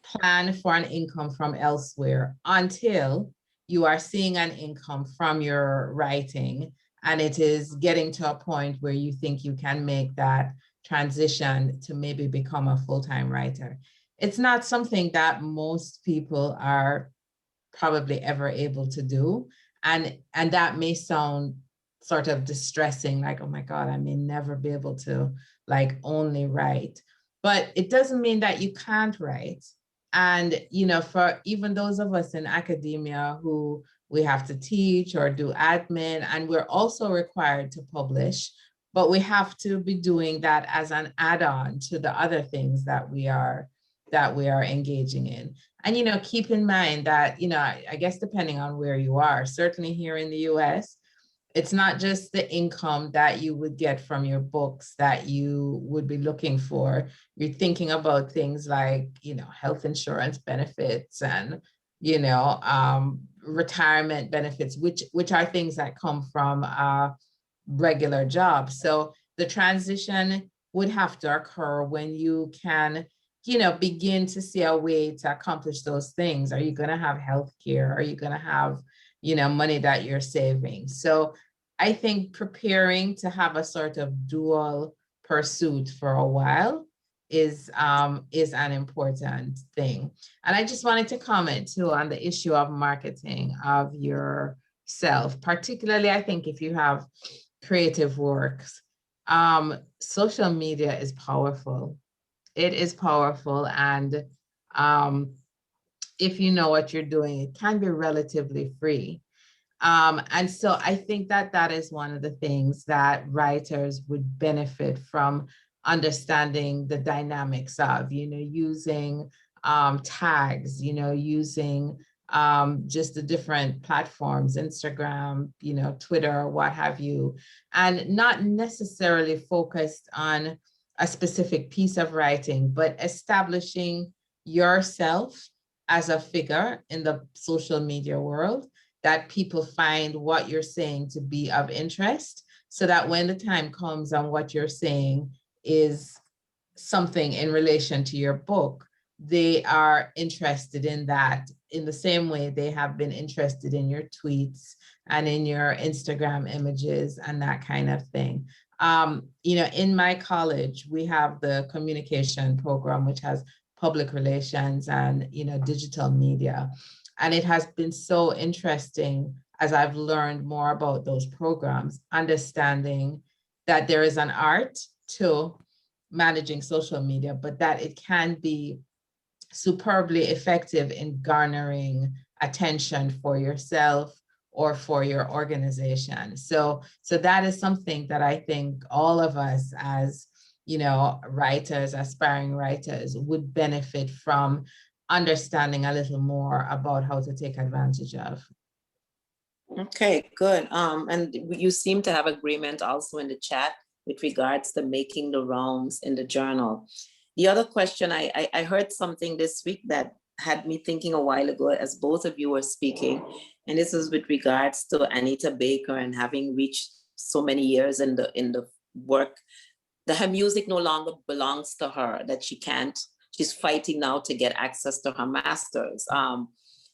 plan for an income from elsewhere until you are seeing an income from your writing and it is getting to a point where you think you can make that transition to maybe become a full-time writer. It's not something that most people are probably ever able to do. And that may sound sort of distressing, like, oh my God, I may never be able to like only write. But it doesn't mean that you can't write. And, you know, for even those of us in academia who we have to teach or do admin, and we're also required to publish, but we have to be doing that as an add-on to the other things that we are engaging in. And, you know, keep in mind that, you know, I guess depending on where you are, certainly here in the US, it's not just the income that you would get from your books that you would be looking for. You're thinking about things like, you know, health insurance benefits and, you know, retirement benefits, which are things that come from a regular job. So the transition would have to occur when you can, you know, begin to see a way to accomplish those things. Are you going to have health care? Are you going to have, you know, money that you're saving? So I think preparing to have a sort of dual pursuit for a while is an important thing. And I just wanted to comment too on the issue of marketing of yourself, particularly I think if you have creative works. Social media is powerful. It is powerful. And if you know what you're doing, it can be relatively free. And so I think that that is one of the things that writers would benefit from understanding the dynamics of, you know, using tags, you know, using just the different platforms, Instagram, you know, Twitter, what have you, and not necessarily focused on a specific piece of writing, but establishing yourself as a figure in the social media world, that people find what you're saying to be of interest, so that when the time comes and what you're saying is something in relation to your book, they are interested in that in the same way they have been interested in your tweets and in your Instagram images and that kind of thing. You know, in my college, we have the communication program, which has public relations and, you know, digital media. And it has been so interesting as I've learned more about those programs, understanding that there is an art to managing social media, but that it can be superbly effective in garnering attention for yourself or for your organization. So that is something that I think all of us as, you know, writers, aspiring writers would benefit from understanding a little more about how to take advantage of. Okay, good. And you seem to have agreement also in the chat with regards to making the rounds in the journal. The other question, I heard something this week that had me thinking a while ago as both of you were speaking, and this is with regards to Anita Baker and having reached so many years in the work, that her music no longer belongs to her, that she's fighting now to get access to her masters.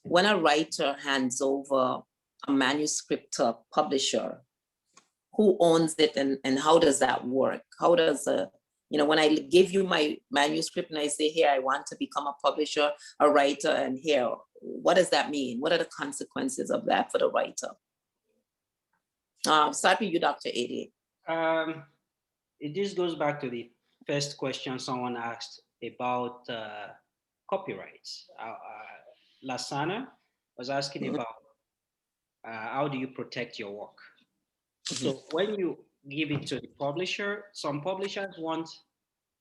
When a writer hands over a manuscript to a publisher, who owns it and how does that work? How does when I give you my manuscript and I say, here, I want to become a publisher, a writer, and here, what does that mean? What are the consequences of that for the writer? Start with you, Dr. Adi. This goes back to the first question someone asked about copyrights. Lasana was asking about how do you protect your work? So when you give it to the publisher, some publishers want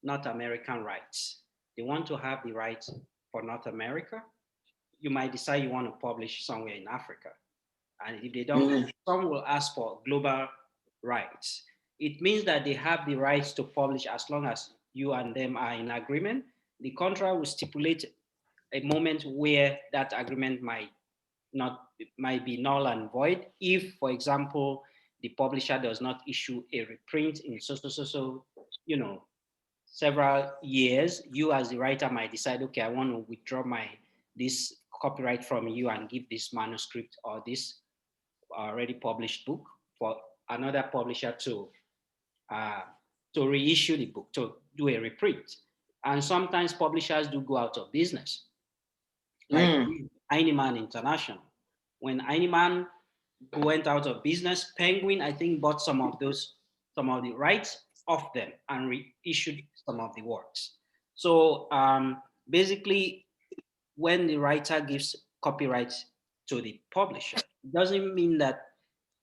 North American rights. They want to have the rights for North America. You might decide you want to publish somewhere in Africa. And if they don't, some will ask for global rights. it means that they have the rights to publish as long as you and them are in agreement. The contract will stipulate a moment where that agreement might be null and void if, for example, the publisher does not issue a reprint in several years. You as the writer might decide, okay, I want to withdraw this copyright from you and give this manuscript or this already published book for another publisher to reissue the book, to do a reprint. And sometimes publishers do go out of business, like Heinemann International. When Heinemann went out of business, Penguin, I think, bought some of the rights of them and reissued some of the works. So basically, when the writer gives copyright to the publisher, it doesn't mean that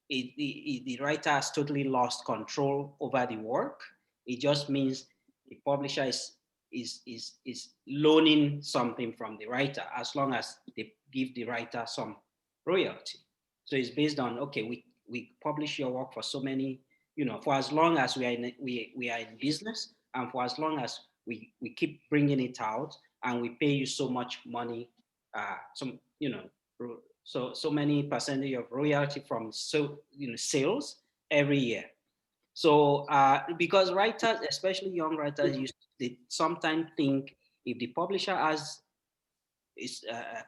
the writer has totally lost control over the work. It just means the publisher is loaning something from the writer as long as they give the writer some royalty. So it's based on, okay, we publish your work for so many, for as long as we are in business, and for as long as we keep bringing it out, and we pay you so much money, so many percentage of royalty from sales every year. So because writers, especially young writers, they sometimes think if the publisher has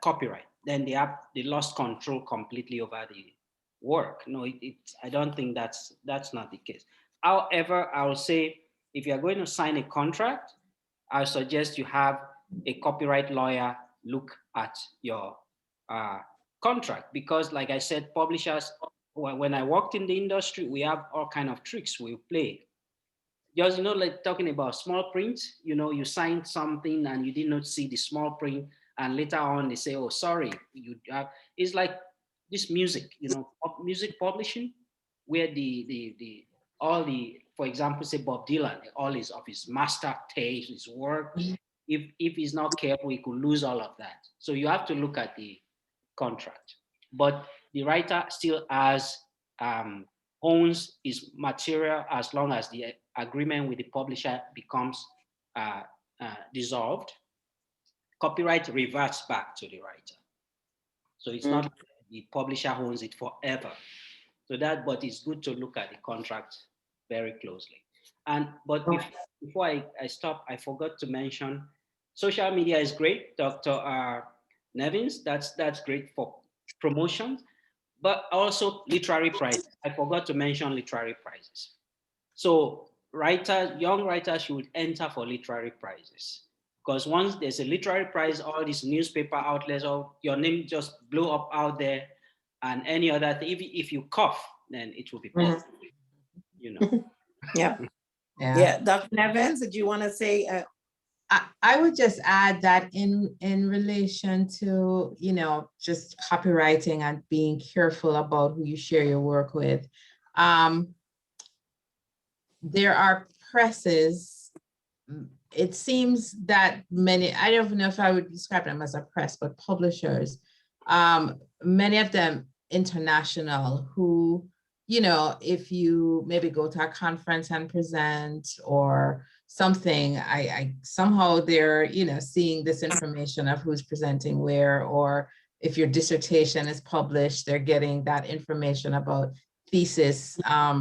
copyright, then they lost control completely over the work. No, I don't think that's not the case. However, I will say if you're going to sign a contract, I suggest you have a copyright lawyer look at your contract, because like I said, publishers, when I worked in the industry, we have all kind of tricks we play. Just, like talking about small print, you signed something and you did not see the small print, and later on they say, oh, sorry, you have. It's like this music, music publishing, where for example, say Bob Dylan, all of his master tapes, his work, if he's not careful, he could lose all of that. So you have to look at the contract, but the writer still owns his material as long as the agreement with the publisher becomes dissolved. Copyright reverts back to the writer. So it's not like the publisher owns it forever. But it's good to look at the contract very closely. But before I stop, I forgot to mention, social media is great, Dr. Nevins. That's great for promotion, but also literary prizes. I forgot to mention literary prizes. So young writers should enter for literary prizes, because once there's a literary prize, all these newspaper outlets, your name just blow up out there, and any other thing, if you cough, then it will be public, Yeah. Dr. Nevins, did you want to say? I would just add that in relation to, just copywriting and being careful about who you share your work with. There are presses. It seems that many, I don't know if I would describe them as a press, but publishers, many of them international, who, if you maybe go to a conference and present or something, I somehow they're, seeing this information of who's presenting where, or if your dissertation is published, they're getting that information about thesis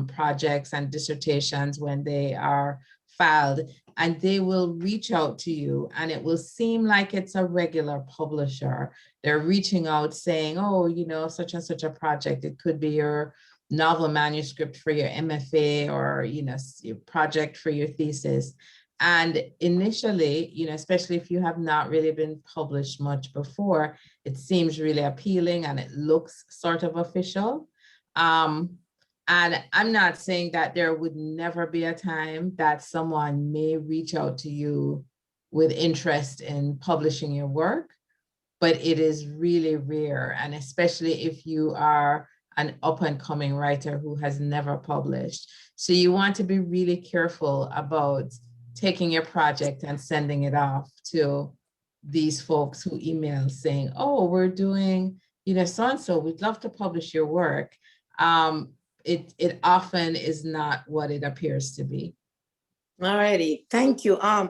projects and dissertations when they are filed, and they will reach out to you, and it will seem like it's a regular publisher. They're reaching out saying, oh, such and such a project. It could be your novel manuscript for your MFA, or your project for your thesis. And initially, especially if you have not really been published much before, it seems really appealing and it looks sort of official. And I'm not saying that there would never be a time that someone may reach out to you with interest in publishing your work, but it is really rare. And especially if you are an up and coming writer who has never published. So you want to be really careful about taking your project and sending it off to these folks who email saying, oh, we're doing, so-and-so, we'd love to publish your work. it often is not what it appears to be. All righty, thank you. I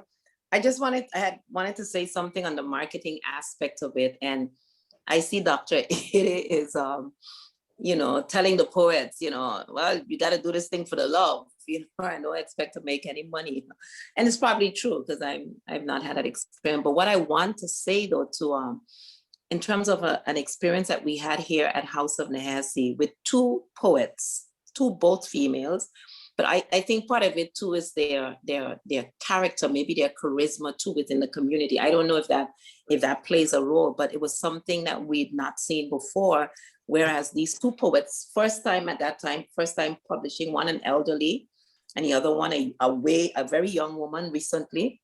had wanted to say something on the marketing aspect of it, and I see Dr. Ede is, telling the poets, well, you got to do this thing for the love, I don't expect to make any money, and it's probably true because I've not had that experience. But what I want to say though, in terms of an experience that we had here at House of Nehesi with two poets, both females. But I think part of it too is their character, maybe their charisma too within the community. I don't know if that plays a role, but it was something that we'd not seen before. Whereas these two poets, first time publishing, one an elderly and the other one a very young woman recently,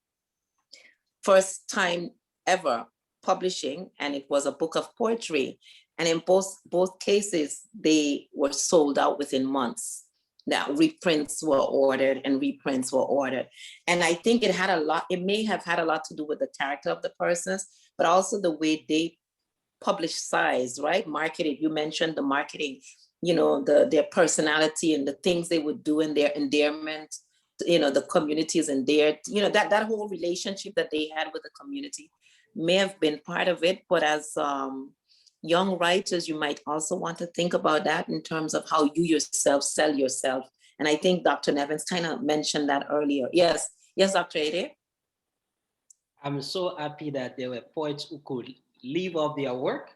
first time ever publishing, and it was a book of poetry. And in both cases, they were sold out within months. That reprints were ordered. And I think it may have had a lot to do with the character of the persons, but also the way they publish size, right? Marketing, you mentioned the marketing, their personality and the things they would do in their endearment, the communities and that whole relationship that they had with the community may have been part of it. But as young writers, you might also want to think about that in terms of how you yourself sell yourself. And I think Dr. Nevins kind of mentioned that earlier. Yes, Dr. Ede? I'm so happy that there were poets who could live off their work,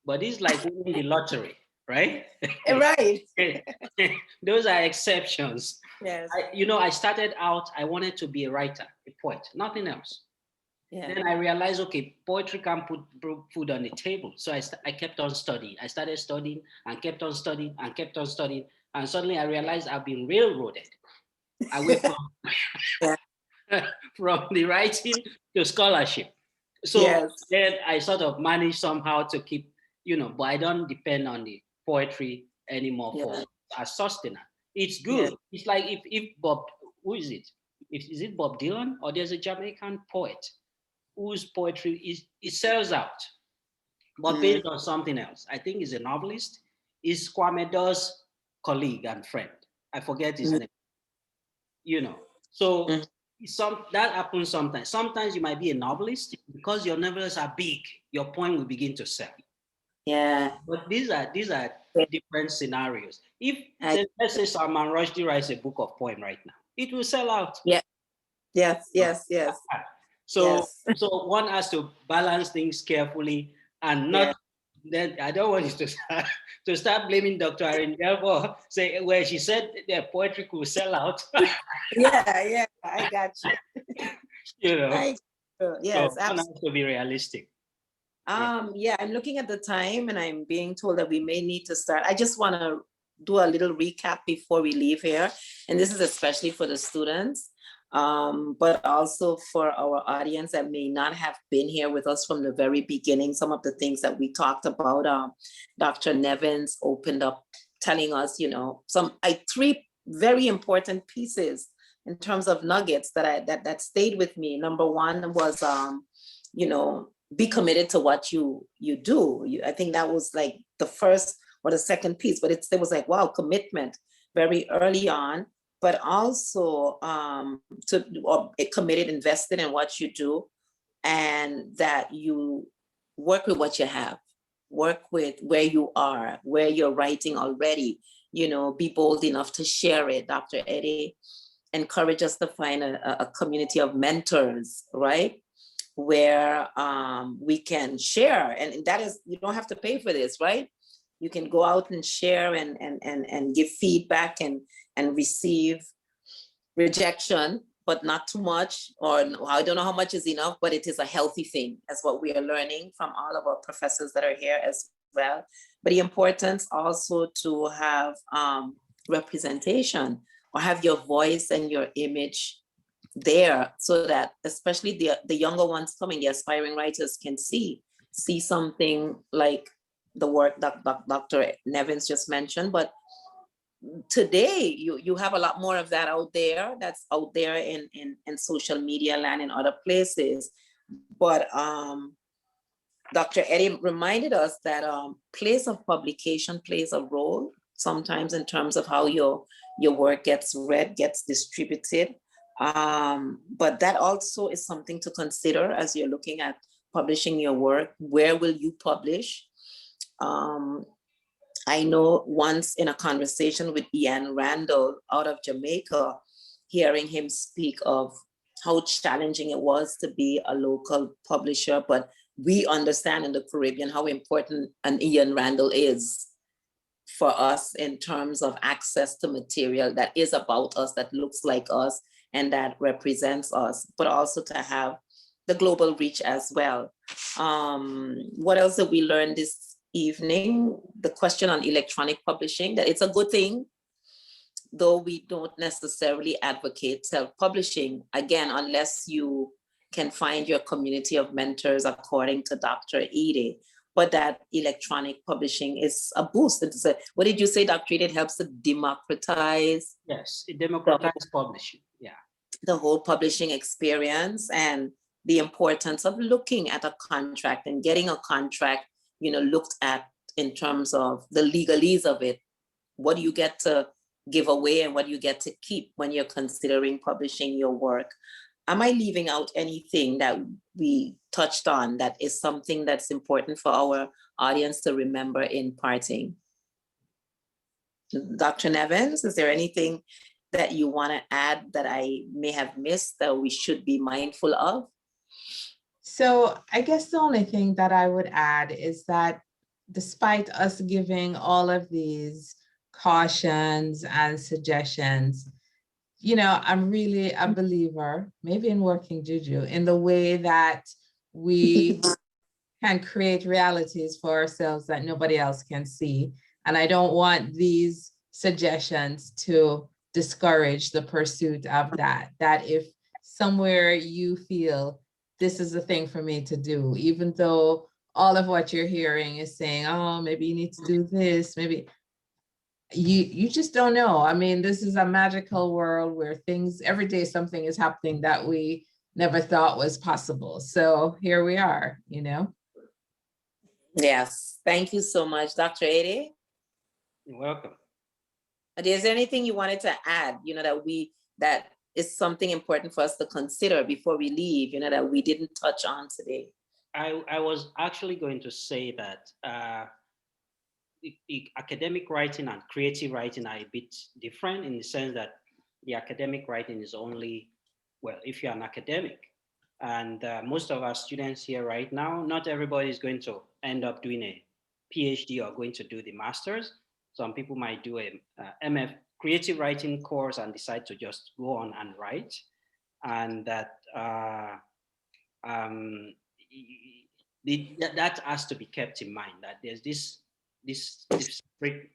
but it's like winning the lottery, right? Right. Those are exceptions. Yes. I started out, I wanted to be a writer, a poet, nothing else. Yeah. Then I realized, okay, poetry can't put food on the table. So I kept on studying. I started studying and kept on studying and kept on studying. And suddenly I realized I've been railroaded away from the writing to scholarship. So then I sort of managed somehow to keep, but I don't depend on the poetry anymore for as sustenance. It's good. Yeah. It's like if Bob, who is it? Is it Bob Dylan, or there's a Jamaican poet whose poetry sells out, but based on something else. I think he's a novelist. He's Kwame Dawes' colleague and friend. I forget his name. So that happens sometimes. Sometimes you might be a novelist because your novels are big. Your point will begin to sell. Yeah. But these are different scenarios. Let's say Salman Rushdie writes a book of poem right now, it will sell out. Yeah. Yes. So one has to balance things carefully and not. Then I don't want you to start blaming Dr. Arindel for say where she said that poetry could sell out. yeah, I got you. Yes, so one has to be realistic. I'm looking at the time and I'm being told that we may need to start. I just want to do a little recap before we leave here, and this is especially for the students. But also for our audience that may not have been here with us from the very beginning. Some of the things that we talked about, Dr. Nevins opened up telling us, three very important pieces in terms of nuggets that stayed with me. Number one was, be committed to what you do. I think that was like the first or the second piece, but it was like, wow, commitment very early on. But also committed, invested in what you do, and that you work with what you have, work with where you are, where you're writing already, be bold enough to share it. Dr. Ede encouraged us to find a community of mentors, right? Where we can share, and that is, you don't have to pay for this, right? You can go out and share and give feedback and receive rejection, but not too much, or I don't know how much is enough, but it is a healthy thing, as what we are learning from all of our professors that are here as well. But the importance also to have representation, or have your voice and your image there, so that especially the younger ones coming, the aspiring writers, can see something like the work that Dr. Nevins just mentioned. But today you have a lot more of that out there, that's out there in social media land and other places. But Dr. Ede reminded us that place of publication plays a role, sometimes in terms of how your work gets read, gets distributed. But that also is something to consider as you're looking at publishing your work. Where will you publish? I know once in a conversation with Ian Randall out of Jamaica, hearing him speak of how challenging it was to be a local publisher, but we understand in the Caribbean how important an Ian Randall is for us in terms of access to material that is about us, that looks like us, and that represents us, but also to have the global reach as well. What else did we learn this evening? The question on electronic publishing, that it's a good thing, though we don't necessarily advocate self-publishing, again, unless you can find your community of mentors according to Dr. Ede. But that electronic publishing is a boost. What did you say, Dr. Ede? It helps to democratize. Yes, it democratizes publishing, yeah. The whole publishing experience, and the importance of looking at a contract and getting a contract, looked at in terms of the legalese of it. What do you get to give away and what do you get to keep when you're considering publishing your work? Am I leaving out anything that we touched on that is something that's important for our audience to remember in parting? Dr. Nevins, is there anything that you want to add that I may have missed that we should be mindful of? So I guess the only thing that I would add is that despite us giving all of these cautions and suggestions, I'm really a believer, maybe in working juju, in the way that we can create realities for ourselves that nobody else can see. And I don't want these suggestions to discourage the pursuit of that if somewhere you feel this is a thing for me to do, even though all of what you're hearing is saying, oh, maybe you need to do this, maybe you just don't know. I mean, this is a magical world where every day something is happening that we never thought was possible. So here we are, Yes, thank you so much, Dr. Ede. You're welcome. Is there anything you wanted to add, that is something important for us to consider before we leave, that we didn't touch on today? I was actually going to say that academic writing and creative writing are a bit different in the sense that the academic writing is only, well, if you're an academic, and most of our students here right now, not everybody is going to end up doing a PhD or going to do the master's. Some people might do a MF creative writing course and decide to just go on and write, and that that has to be kept in mind, that there's this separate,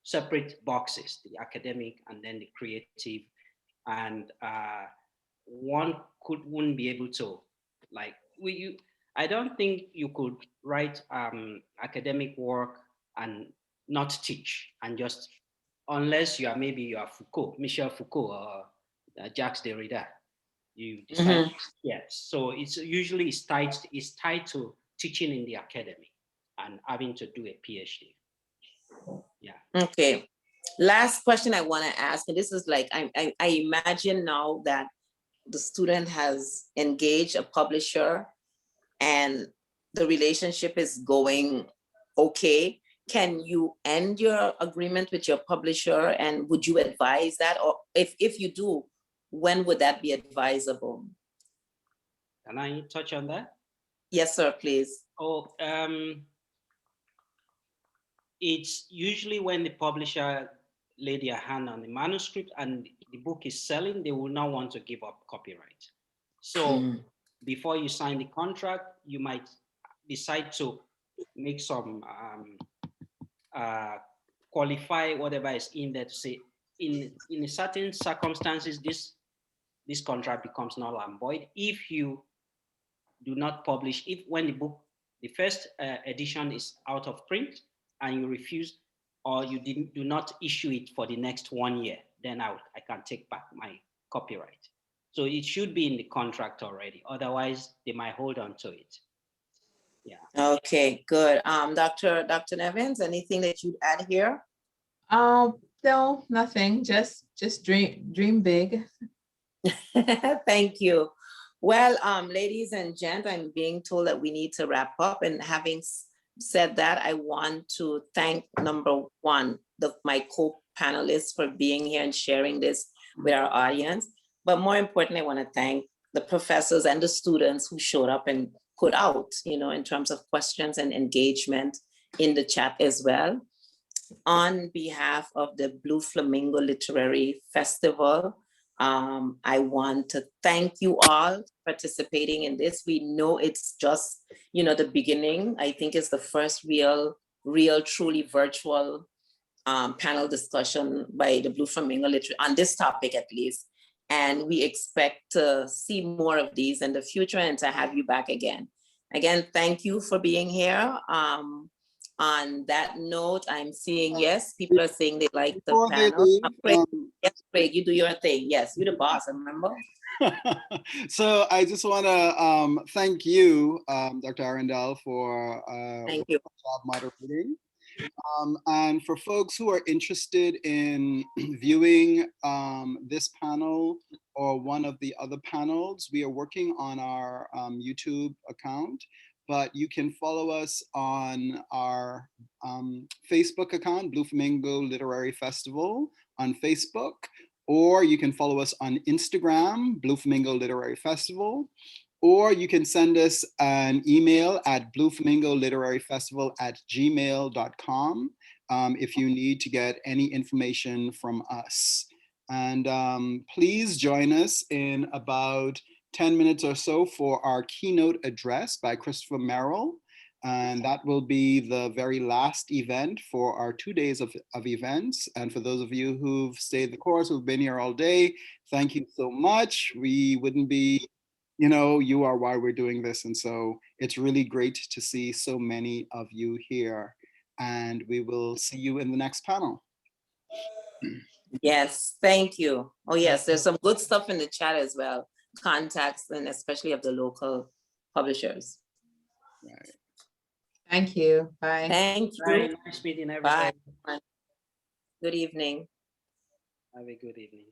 separate boxes, the academic and then the creative, and one wouldn't be able to, like, I don't think you could write academic work and not teach, and just, unless you are Foucault, Michel Foucault, or Jacques Derrida. You decide, yes. So it's usually tied to teaching in the academy and having to do a PhD. Yeah. Okay. Last question I want to ask, and this is like, I imagine now that the student has engaged a publisher and the relationship is going okay. Can you end your agreement with your publisher, and would you advise that? Or if you do, when would that be advisable? Can I touch on that? Yes, sir, please. It's usually when the publisher lay their hand on the manuscript and the book is selling, they will not want to give up copyright. So before you sign the contract, you might decide to make some qualify whatever is in there to say, in certain circumstances, this contract becomes null and void if you do not publish, when the first edition is out of print and you refuse, or you do not issue it for the next 1 year, then I can take back my copyright. So it should be in the contract already. Otherwise, they might hold on to it. Yeah. Okay, good. Dr. Nevins, anything that you'd add here? No, nothing. Just dream big. Thank you. Well, ladies and gents, I'm being told that we need to wrap up. And having said that, I want to thank number one, my co-panelists for being here and sharing this with our audience. But more importantly, I want to thank the professors and the students who showed up and put out, in terms of questions and engagement in the chat as well. On behalf of the Blue Flamingo Literary Festival, I want to thank you all for participating in this. We know it's just, the beginning. I think it's the first real, truly virtual panel discussion by the Blue Flamingo Literary on this topic at least. And we expect to see more of these in the future and to have you back again. Again, thank you for being here. On that note, I'm seeing, yes, people are saying they like the Before they panel. leave, Craig, yes, Craig, you do your thing. Yes, you're the boss, remember? So I just want to thank you, Dr. Arundel, for Thank you. job moderating. And for folks who are interested in viewing this panel or one of the other panels, we are working on our YouTube account, but you can follow us on our Facebook account, Blue Flamingo Literary Festival on Facebook, or you can follow us on Instagram, Blue Flamingo Literary Festival, or you can send us an email at blueflamingoliteraryfestival@gmail.com if you need to get any information from us. And please join us in about 10 minutes or so for our keynote address by Christopher Merrill. And that will be the very last event for our 2 days of events. And for those of you who've stayed the course, who've been here all day, thank you so much. We wouldn't be, you are why we're doing this. And so it's really great to see so many of you here. And we will see you in the next panel. Yes, thank you. Oh yes, there's some good stuff in the chat as well. Contacts, and especially of the local publishers. Right. Thank you. Bye. Thank you. Bye. Nice meeting everybody. Bye. Good evening. Have a good evening.